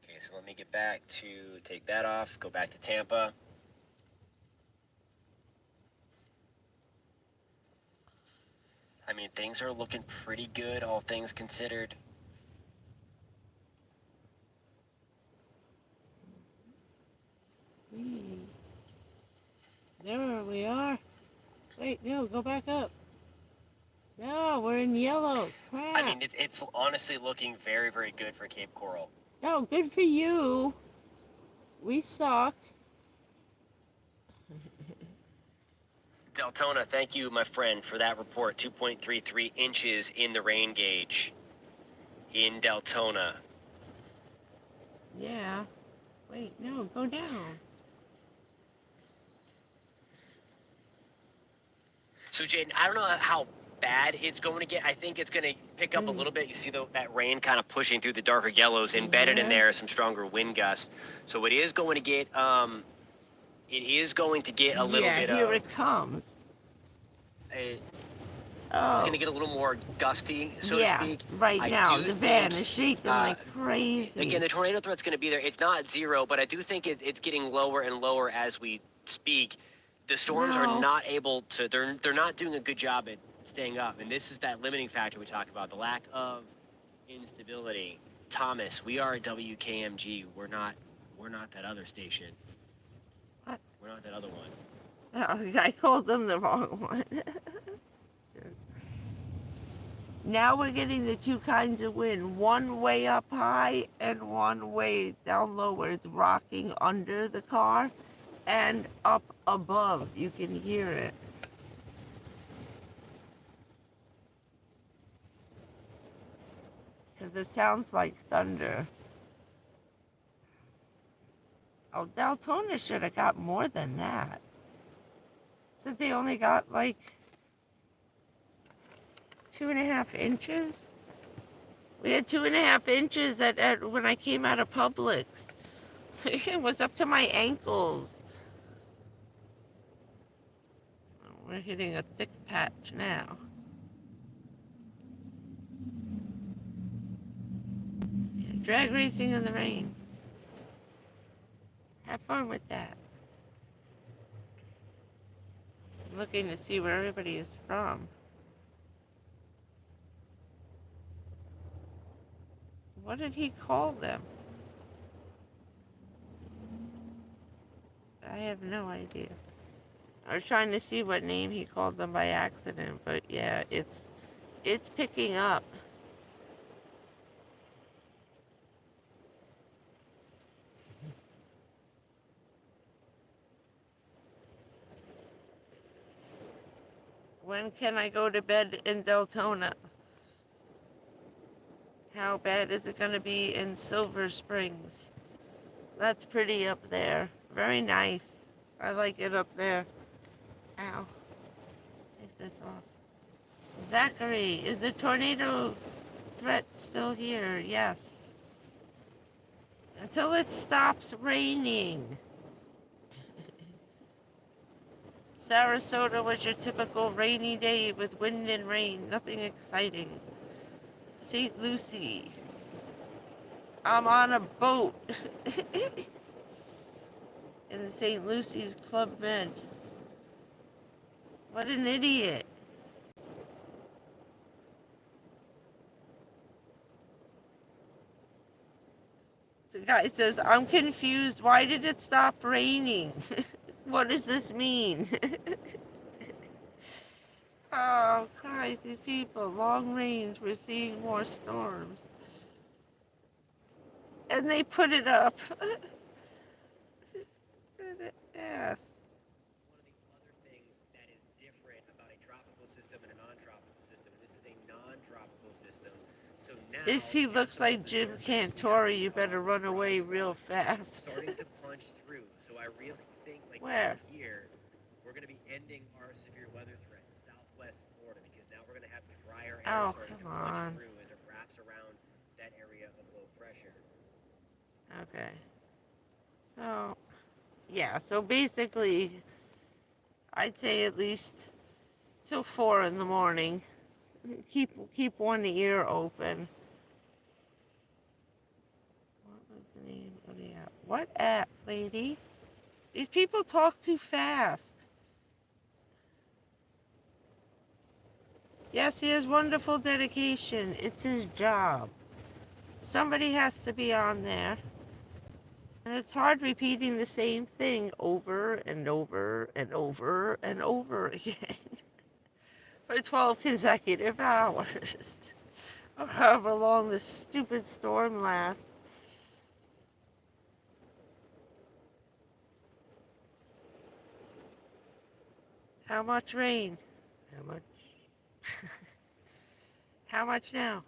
Okay, so let me get back to take that off, go back to Tampa. I mean, things are looking pretty good, all things considered. There we are. Wait, no, go back up. No, we're in yellow. Crap. I mean, it's honestly looking very, very good for Cape Coral. Oh, good for you. We suck. Deltona, thank you, my friend, for that report. 2.33 inches in the rain gauge in Deltona. Yeah. Wait, no, go down. So, Jayden, I don't know how bad it's going to get. I think it's going to pick up a little bit. You see that rain kind of pushing through the darker yellows. Embedded in there are some stronger wind gusts. So it is going to get a little bit of... Yeah, here it comes. It's Oh. going to get a little more gusty, so to speak. Right now, the van is shaking like crazy. Again, the tornado threat's going to be there. It's not zero, but I do think it's getting lower and lower as we speak. The storms are not able to, they're not doing a good job at staying up. And this is that limiting factor we talk about, the lack of instability. Thomas, we are at WKMG. We're not that other station. What? We're not that other one. Oh, I called them the wrong one. Now we're getting the two kinds of wind. One way up high and one way down low where it's rocking under the car. And up above, you can hear it. Because it sounds like thunder. Oh, Deltona should have got more than that. Said they only got like 2.5 inches. We had 2.5 inches at when I came out of Publix. It was up to my ankles. We're hitting a thick patch now. Drag racing in the rain. Have fun with that. I'm looking to see where everybody is from. What did he call them? I have no idea. I was trying to see what name he called them by accident, but yeah, it's picking up. When can I go to bed in Deltona? How bad is it going to be in Silver Springs? That's pretty up there. Very nice. I like it up there. Ow. Take this off. Zachary, is the tornado threat still here? Yes. Until it stops raining. Sarasota was your typical rainy day with wind and rain. Nothing exciting. St. Lucie. I'm on a boat. In the St. Lucie's Club Med. What an idiot. The guy says, I'm confused. Why did it stop raining? What does this mean? Oh, Christ, these people, long range, we're seeing more storms. And they put it up. Yes. One of the other things that is different about a tropical system and a non-tropical system, and this is a non-tropical system, so now If he down looks below like the Jim surface, we have Cantori, what we you better call run dry away real slot fast. starting to punch through. So I really think, like Where? down here, we're going to be ending our severe weather threat in southwest Florida because now we're going to have drier air Oh, starting to come punch on. through as it wraps around that area of low pressure. Okay. So, yeah, so basically, I'd say at least till 4 in the morning. Keep one ear open. What was the name of the app? What app, lady? These people talk too fast. Yes, he has wonderful dedication. It's his job. Somebody has to be on there. And it's hard repeating the same thing over and over and over and over again for 12 consecutive hours. Or however long this stupid storm lasts. How much rain? How much? How much now?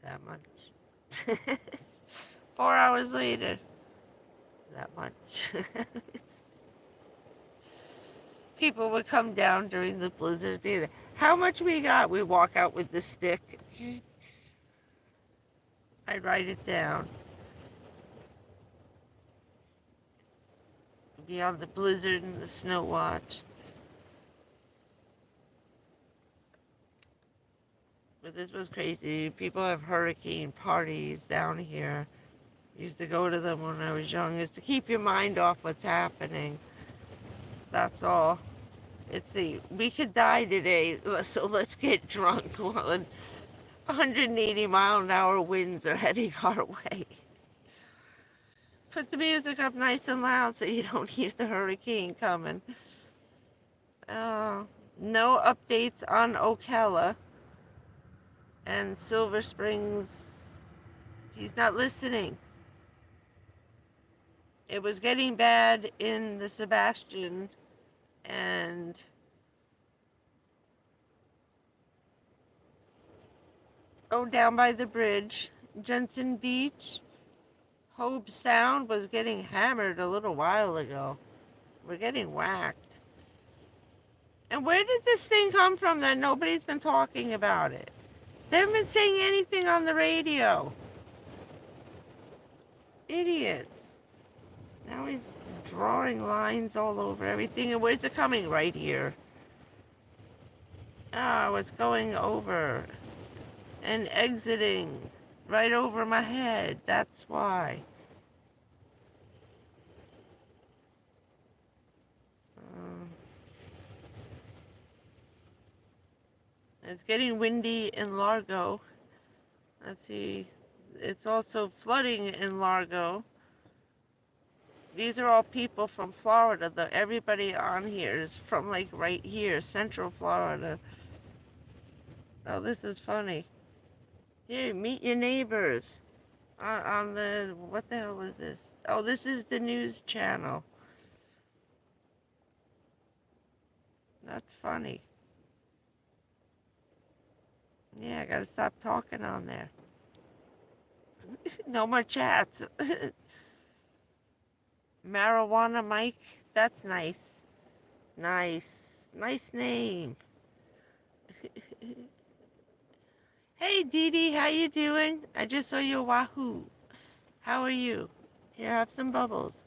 That much. 4 hours later. That much. People would come down during the blizzard. Be like, how much we got? We walk out with the stick. I'd write it down. Be on the blizzard and the snow watch. But this was crazy. People have hurricane parties down here. Used to go to them when I was young. Is to keep your mind off what's happening. That's all. We could die today, so let's get drunk while 180-mile-an-hour winds are heading our way. Put the music up nice and loud so you don't hear the hurricane coming. No updates on Ocala and Silver Springs. He's not listening. It was getting bad in the Sebastian and down by the bridge, Jensen Beach, Hobe Sound was getting hammered a little while ago. We're getting whacked. And where did this thing come from that nobody's been talking about it? They haven't been saying anything on the radio. Idiots. Now he's drawing lines all over everything. And where's it coming? Right here. Oh, it's going over and exiting right over my head. That's why. It's getting windy in Largo. Let's see. It's also flooding in Largo. These are all people from Florida. Everybody on here is from like right here, Central Florida. Oh, this is funny. Here, meet your neighbors. On the, what the hell is this? Oh, this is the news channel. That's funny. Yeah, I gotta stop talking on there. No more chats. Marijuana Mike, that's nice. Nice name. Hey Dee Dee, how you doing? I just saw your Wahoo. How are you? Here, have some bubbles.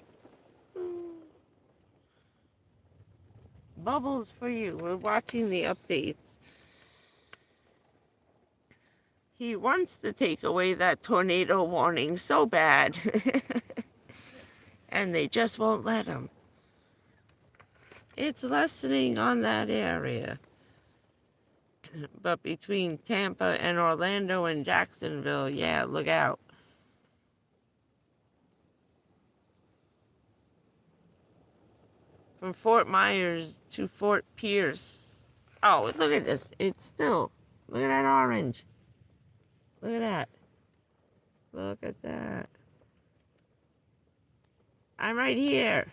Bubbles for you. We're watching the updates. He wants to take away that tornado warning so bad. And they just won't let him. It's lessening on that area. But between Tampa and Orlando and Jacksonville, yeah, look out. from Fort Myers to Fort Pierce. Oh, look at this. It's still. Look at that orange. Look at that. Look at that. I'm right here.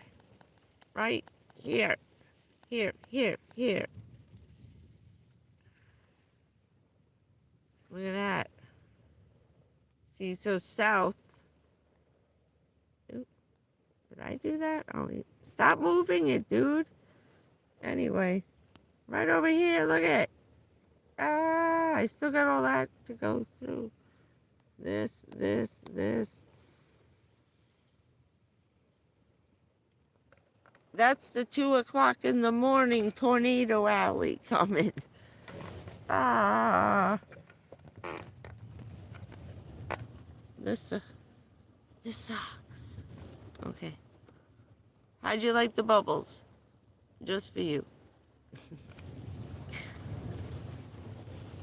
Right here. Here, here, here. Look at that. See, so south. Oop, did I do that? Oh, stop moving it, dude. Anyway, right over here. Look at it. Ah, I still got all that to go through. This. That's the 2 o'clock in the morning tornado alley coming. Ah. This sucks. Okay. How'd you like the bubbles? Just for you.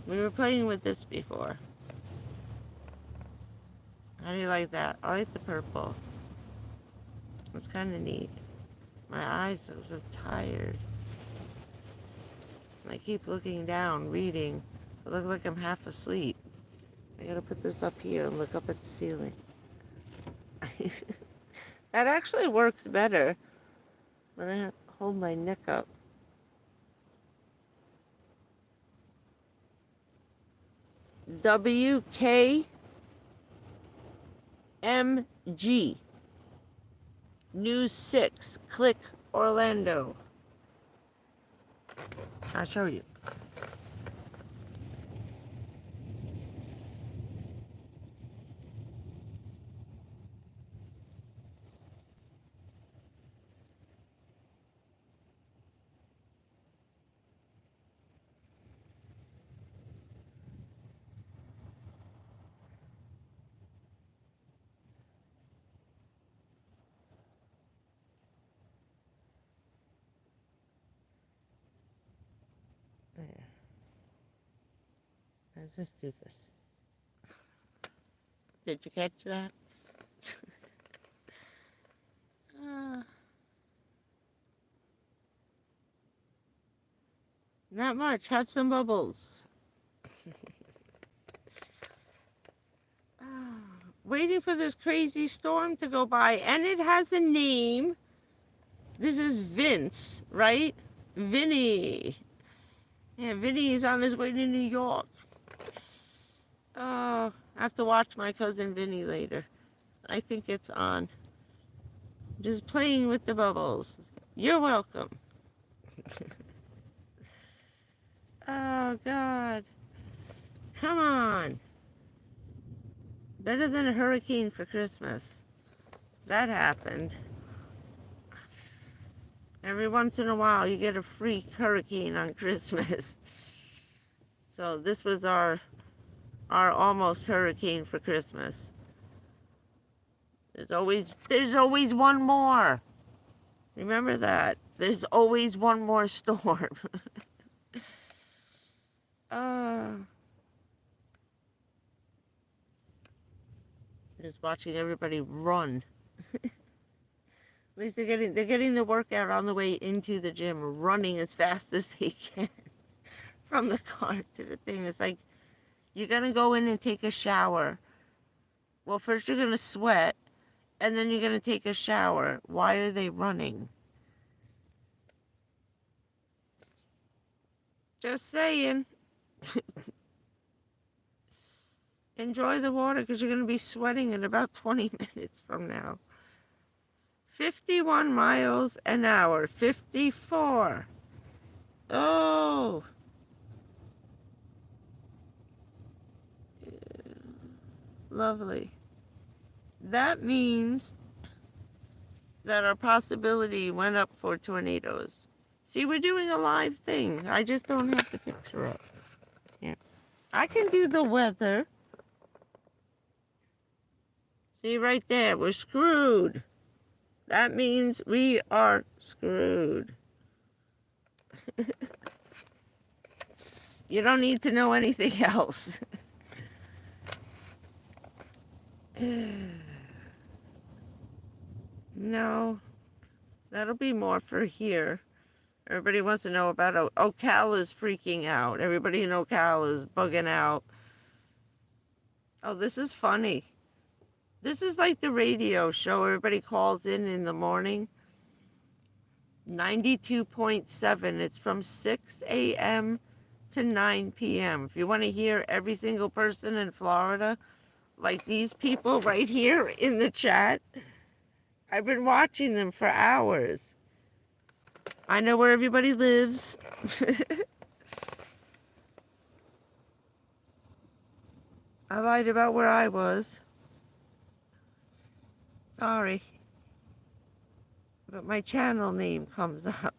We were playing with this before. How do you like that? I like the purple. It's kind of neat. My eyes are so tired. And I keep looking down, reading. I look like I'm half asleep. I gotta put this up here and look up at the ceiling. That actually works better when I hold my neck up. WKMG News 6, click Orlando. I'll show you. There. That's this doofus. Did you catch that? Not much. Have some bubbles. Waiting for this crazy storm to go by, and it has a name. This is Vince, right? Vinny. Yeah, Vinny is on his way to New York. Oh, I have to watch my cousin Vinny later. I think it's on. Just playing with the bubbles. You're welcome. Oh, God. Come on. Better than a hurricane for Christmas. That happened. Every once in a while, you get a freak hurricane on Christmas. So this was our almost hurricane for Christmas. There's always one more. Remember that. There's always one more storm. Just watching everybody run. At least they're getting the workout on the way into the gym, running as fast as they can from the car to the thing. It's like, you're gonna go in and take a shower. Well, first you're gonna sweat, and then you're gonna take a shower. Why are they running? Just saying. Enjoy the water, because you're gonna be sweating in about 20 minutes from now. 51 miles an hour. 54. Oh. Lovely. That means that our possibility went up for tornadoes. See, we're doing a live thing. I just don't have the picture up. Here. I can do the weather. See right there, we're screwed. That means we are screwed. You don't need to know anything else. No. That'll be more for here. Everybody wants to know about Ocala's freaking out. Everybody in Ocala is bugging out. Oh, this is funny. This is like the radio show. Everybody calls in the morning. 92.7. It's from 6 a.m. to 9 p.m. If you want to hear every single person in Florida, like these people right here in the chat, I've been watching them for hours. I know where everybody lives. I lied about where I was. Sorry. But my channel name comes up.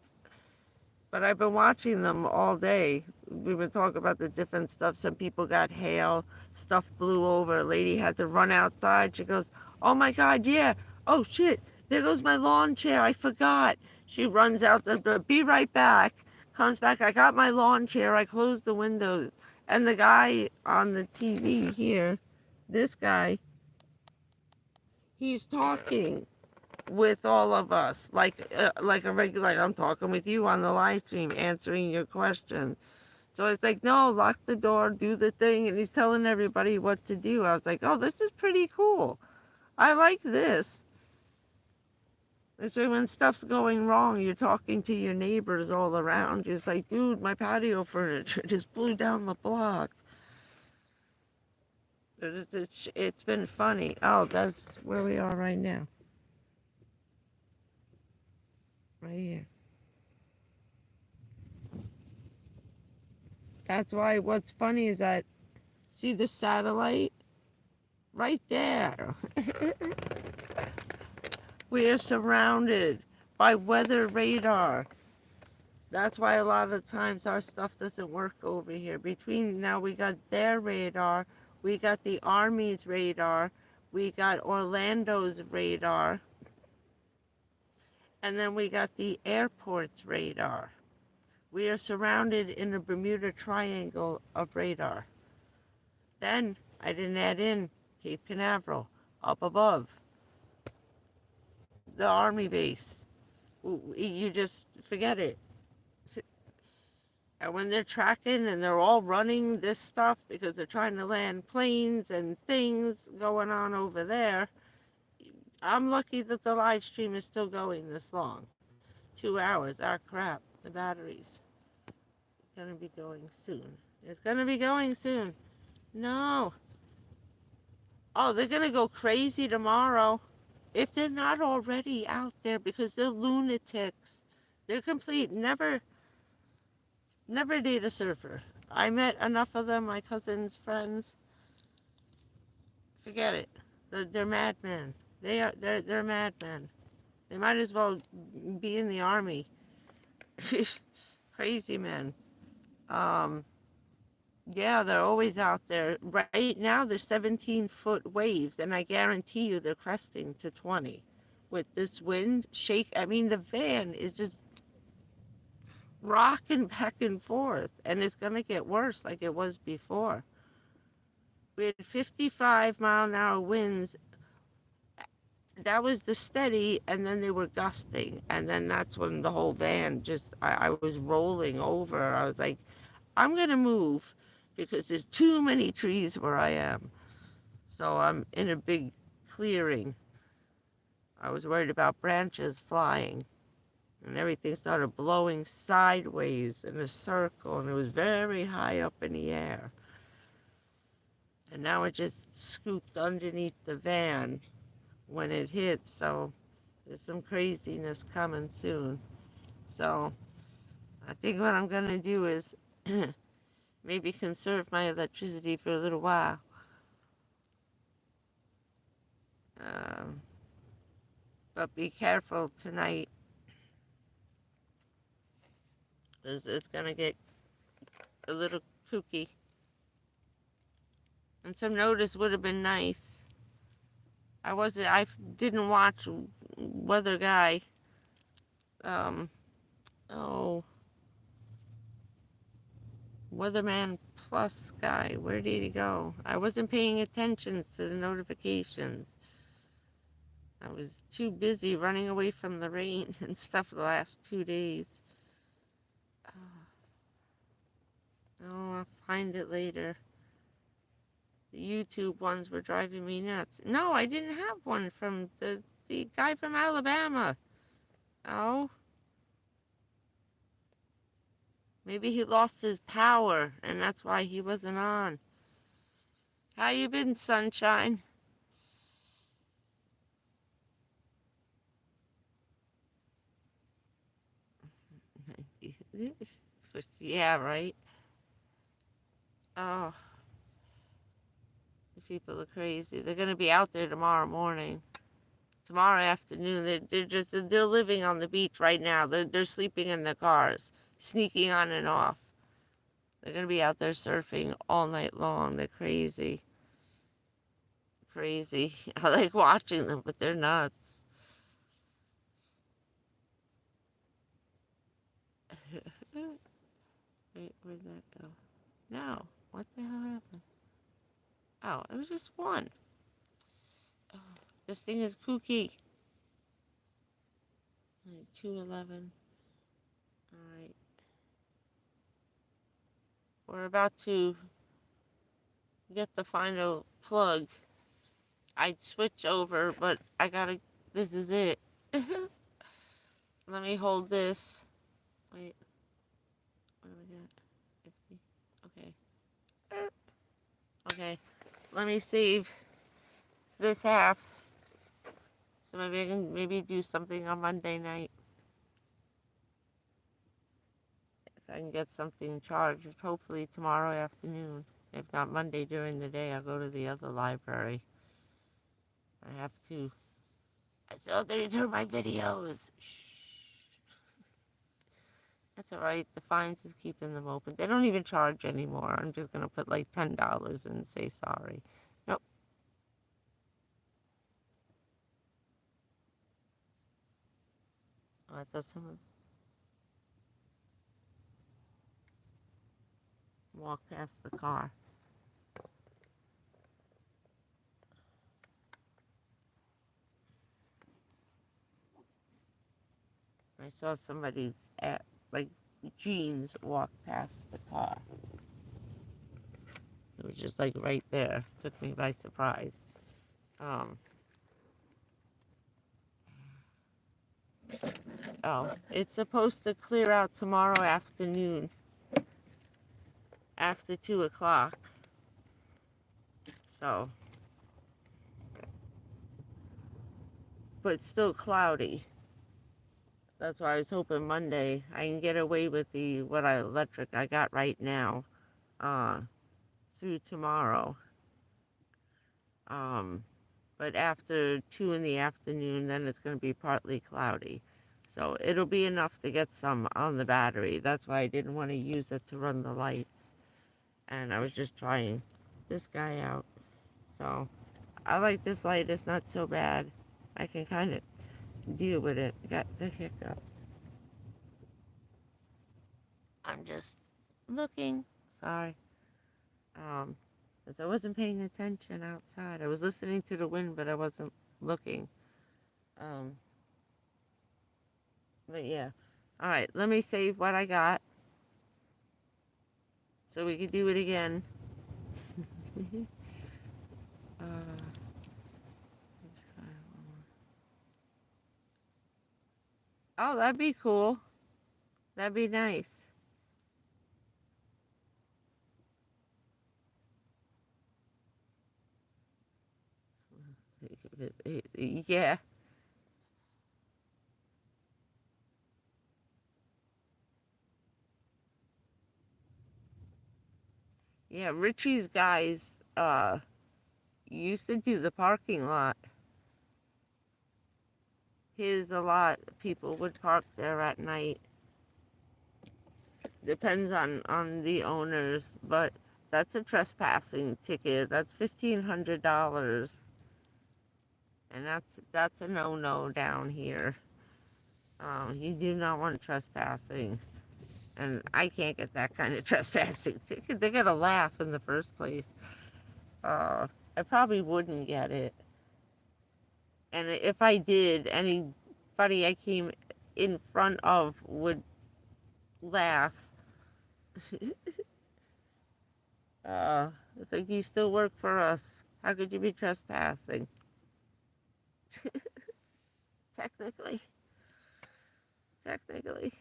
But I've been watching them all day. We've been talking about the different stuff. Some people got hail, stuff blew over. A lady had to run outside. She goes, oh my God, yeah. Oh shit, there goes my lawn chair. I forgot. She runs out the door, be right back. Comes back, I got my lawn chair. I closed the window. And the guy on the TV here, this guy, he's talking with all of us, like a regular, like I'm talking with you on the live stream, answering your question. So it's like, no, lock the door, do the thing, and he's telling everybody what to do. I was like, oh, this is pretty cool. I like this. This way, when stuff's going wrong, you're talking to your neighbors all around you. It's like, dude, my patio furniture just blew down the block. It's been funny. Oh, that's where we are right now. Right here. That's why what's funny is that, see the satellite? Right there. We are surrounded by weather radar. That's why a lot of times our stuff doesn't work over here. Between now, we got their radar, we got the Army's radar, we got Orlando's radar, and then we got the airport's radar. We are surrounded in a Bermuda Triangle of radar. Then I didn't add in Cape Canaveral, up above, the Army base. You just forget it. And when they're tracking and they're all running this stuff because they're trying to land planes and things going on over there, I'm lucky that the live stream is still going this long. 2 hours. Ah, crap. The battery's gonna be going soon. It's gonna be going soon. No. Oh, they're gonna go crazy tomorrow. If they're not already out there, because they're lunatics. They're complete, never date a surfer. I met enough of them, my cousin's friends. Forget it. They're madmen. They're madmen. They might as well be in the army. Crazy men. Yeah, they're always out there. Right now, there's 17-foot waves, and I guarantee you they're cresting to 20. With this wind, I mean, the van is just rocking back and forth, and it's going to get worse like it was before. We had 55-mile-an-hour winds. That was the steady, and then they were gusting, and then that's when the whole van I was rolling over. I was like, I'm going to move because there's too many trees where I am. So I'm in a big clearing. I was worried about branches flying, and everything started blowing sideways in a circle, and it was very high up in the air. And now it just scooped underneath the van when it hit, so there's some craziness coming soon. So I think what I'm going to do is maybe conserve my electricity for a little while. But be careful tonight, because it's going to get a little kooky. And some notice would have been nice. I didn't watch Weather Guy. Weatherman Plus guy. Where did he go? I wasn't paying attention to the notifications. I was too busy running away from the rain and stuff the last 2 days. Oh, I'll find it later. The YouTube ones were driving me nuts. No, I didn't have one from the guy from Alabama. Oh. Maybe he lost his power, and that's why he wasn't on. How you been, sunshine? Yeah, right? Oh, the people are crazy. They're going to be out there tomorrow morning. Tomorrow afternoon, they're living on the beach right now. They're sleeping in their cars, sneaking on and off. They're going to be out there surfing all night long. They're crazy. Crazy. I like watching them, but they're nuts. Wait, where'd that go? No. What the hell happened? Oh, it was just one. Oh, this thing is kooky. 211. Alright. We're about to get the final plug. I'd switch over, but I gotta, this is it. Let me hold this. Wait. What do we got? 50. Okay. Okay. Let me save this half. So maybe I can do something on Monday night. If I can get something charged, hopefully tomorrow afternoon. If not Monday during the day, I'll go to the other library. I have to. I still have to return my videos. Shh. That's alright. The fines is keeping them open. They don't even charge anymore. I'm just going to put like $10 and say sorry. Nope. Oh, it does someone walk past the car. I saw somebody's jeans walk past the car. It was just like right there. Took me by surprise. Oh, it's supposed to clear out tomorrow afternoon. After 2 o'clock. So. But it's still cloudy. That's why I was hoping Monday I can get away with the electric I got right now through tomorrow. But after 2 in the afternoon, then it's going to be partly cloudy. So it'll be enough to get some on the battery. That's why I didn't want to use it to run the lights. And I was just trying this guy out. So I like this light. It's not so bad. I can kind of deal with it. Got the hiccups. I'm just looking. Sorry. Because I wasn't paying attention outside. I was listening to the wind, but I wasn't looking. But yeah. Alright, let me save what I got. So we can do it again. Oh, that'd be cool. That'd be nice. Yeah. Yeah, Richie's guys used to do the parking lot. A lot people would park there at night. Depends on the owners, but that's a trespassing ticket. That's $1,500. And that's a no-no down here. You do not want trespassing. And I can't get that kind of trespassing ticket. They're gonna laugh in the first place. I probably wouldn't get it. And if I did, anybody I came in front of would laugh. It's like, you still work for us. How could you be trespassing? Technically. Technically.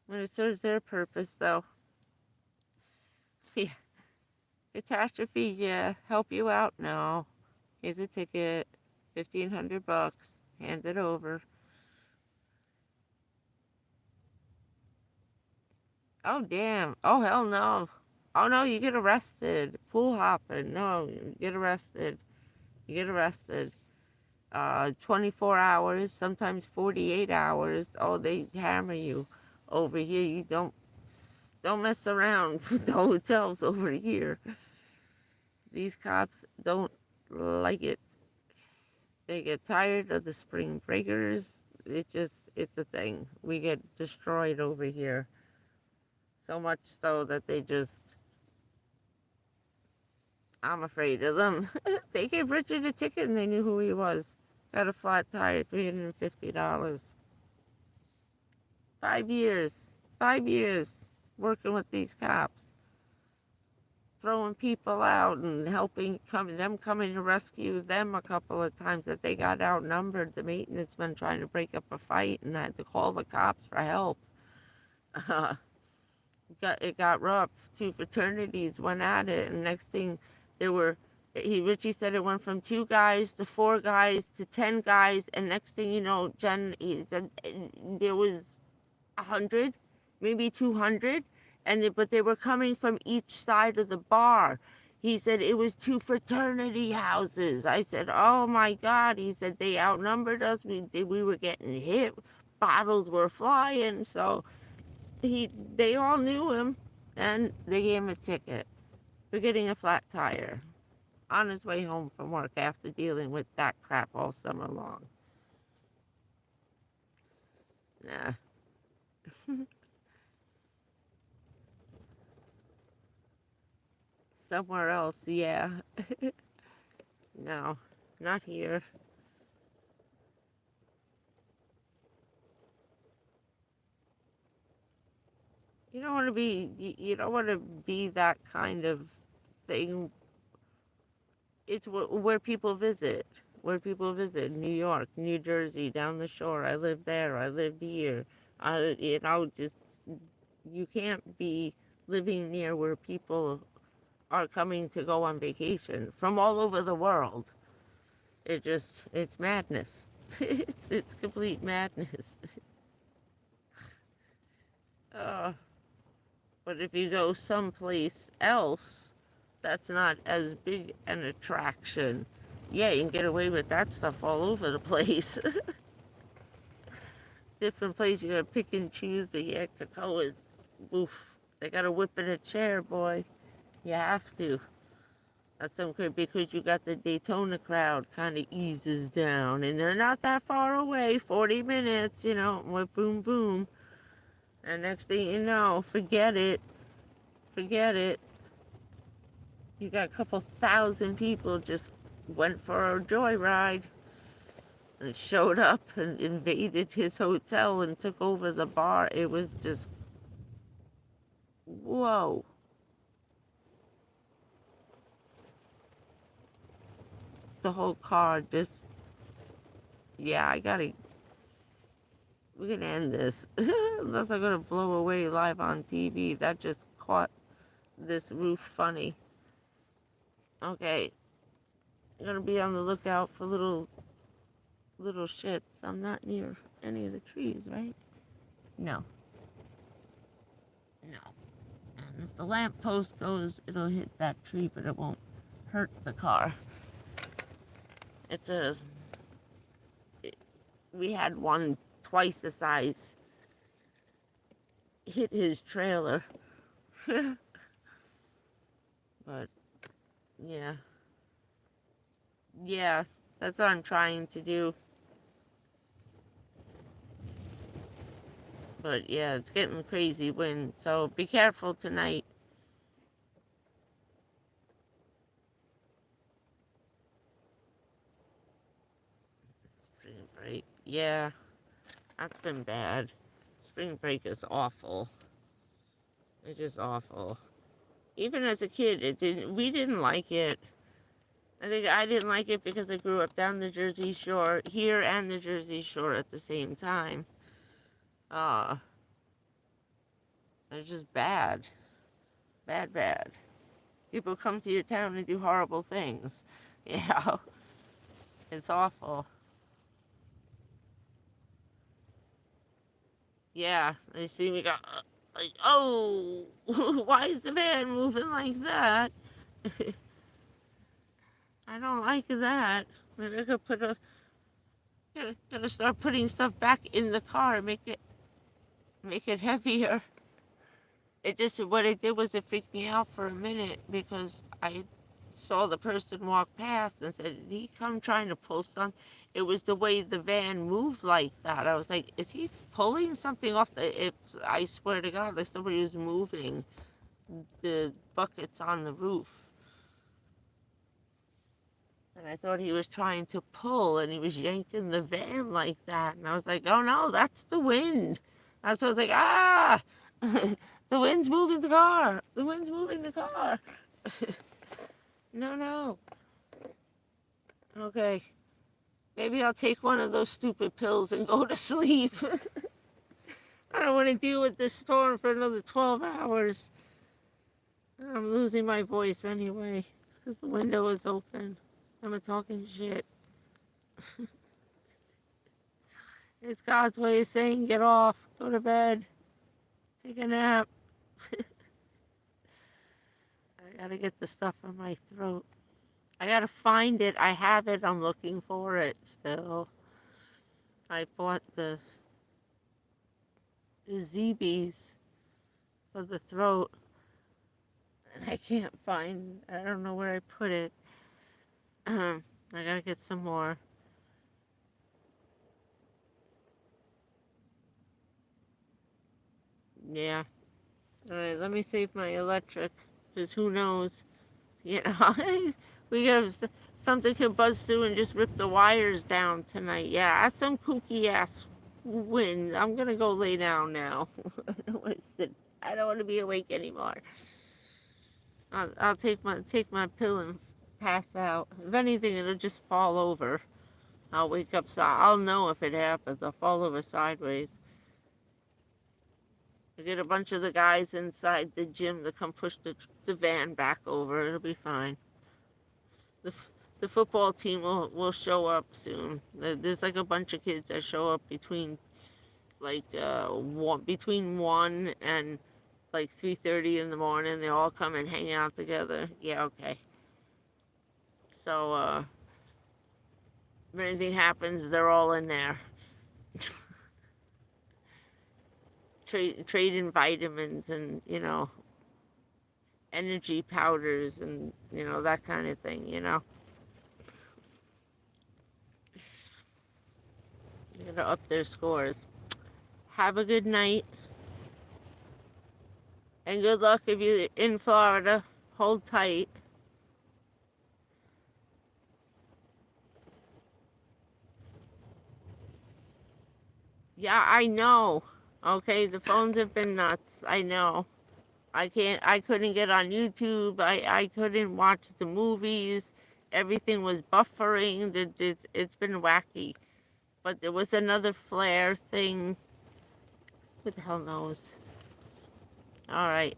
When it serves their purpose, though. Yeah. Catastrophe, yeah. Help you out? No. Here's a ticket. $1,500. Hand it over. Oh, damn. Oh, hell no. Oh, no, you get arrested. Pool hopping. No, you get arrested. You get arrested. 24 hours, sometimes 48 hours. Oh, they hammer you. Over here, you don't mess around with the hotels over here. These cops don't like it. They get tired of the spring breakers. It's a thing. We get destroyed over here. So much so that I'm afraid of them. They gave Richard a ticket and they knew who he was. Got a flat tire, $350. 5 years. 5 years working with these cops. Throwing people out and helping, them coming to rescue them a couple of times that they got outnumbered. The maintenance men trying to break up a fight and had to call the cops for help. It got rough. Two fraternities went at it, and next thing Richie said it went from 2 guys to 4 guys to 10 guys, and next thing you know, he said there was 100, maybe 200, but they were coming from each side of the bar. He said it was 2 fraternity houses. I said, oh my God. He said they outnumbered us. We were getting hit. Bottles were flying. So they all knew him, and they gave him a ticket for getting a flat tire on his way home from work after dealing with that crap all summer long. Nah. Somewhere else, yeah. No, not here. You don't want to be. You don't want to be that kind of thing. It's where people visit. Where people visit. New York, New Jersey, down the shore. I live there. I live here. You can't be living near where people are coming to go on vacation from all over the world. It's madness. It's complete madness. But if you go someplace else, that's not as big an attraction. Yeah, you can get away with that stuff all over the place. Different place, you gotta pick and choose, but yeah, Cacao is, oof. They gotta whip in a chair, boy. You have to. That's something because you got the Daytona crowd kind of eases down, and they're not that far away, 40 minutes, with boom, boom. And next thing you know, forget it. Forget it. You got a couple thousand people just went for a joyride and showed up and invaded his hotel and took over the bar. It was just, whoa. The whole car just, yeah, we're gonna end this. Unless I'm gonna blow away live on TV. That just caught this roof funny. Okay. I'm gonna be on the lookout for little shits. I'm not near any of the trees, right? No. No. And if the lamppost goes, it'll hit that tree, but it won't hurt the car. We had one twice the size hit his trailer. But, yeah. Yeah, that's what I'm trying to do. But, yeah, it's getting crazy wind, so be careful tonight. Yeah, that's been bad. Spring break is awful. It's just awful. Even as a kid, we didn't like it. I think I didn't like it because I grew up down the Jersey Shore, here and the Jersey Shore at the same time. Uh, it's just bad. Bad, bad. People come to your town and do horrible things. You know? It's awful. Yeah, they see me go, like, oh, why is the van moving like that? I don't like that. Maybe I could gotta start putting stuff back in the car, make it heavier. It just, what it did was it freaked me out for a minute because I saw the person walk past and said, did he come trying to pull some? It was the way the van moved like that. I was like, is he pulling something off if I swear to God, like somebody was moving the buckets on the roof. And I thought he was trying to pull and he was yanking the van like that. And I was like, oh no, that's the wind. That's what I was like, ah, the wind's moving the car. The wind's moving the car. No, no. Okay. Maybe I'll take one of those stupid pills and go to sleep. I don't want to deal with this storm for another 12 hours. I'm losing my voice anyway. It's because the window is open. I'm talking shit. It's God's way of saying get off, go to bed, take a nap. I gotta get the stuff from my throat. I gotta find it. I have it. I'm looking for it still. I bought the ZBs for the throat. And I can't find, I don't know where I put it. I gotta get some more. Yeah. Alright, let me save my electric. Because who knows? You know, we have something could buzz through and just rip the wires down tonight. Yeah, that's some kooky ass wind. I'm gonna go lay down now. I don't want to sit. I don't want to be awake anymore. I'll take my pill and pass out. If anything, it'll just fall over. I'll wake up. So I'll know if it happens. I'll fall over sideways. I get a bunch of the guys inside the gym to come push the van back over. It'll be fine. The football team will show up soon. There's like a bunch of kids that show up between like between 1 and like 3:30 in the morning. They all come and hang out together. Yeah, okay. So if anything happens, they're all in there. Trading vitamins and, you know, energy powders and, you know, that kind of thing, you know. They're gonna up their scores. Have a good night. And good luck if you're in Florida. Hold tight. Yeah, I know. Okay, the phones have been nuts. I know. I couldn't get on YouTube. I couldn't watch the movies. Everything was buffering. It's been wacky. But there was another flare thing. Who the hell knows? All right.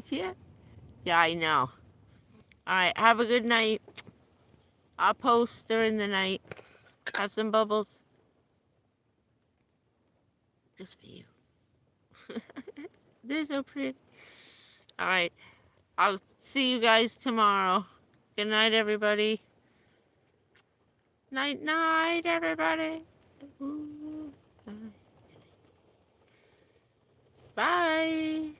Yeah. Yeah, I know. All right. Have a good night. I'll post during the night. Have some bubbles. Just for you. They're so pretty. All right. I'll see you guys tomorrow. Good night, everybody. Night, night, everybody. Ooh, bye.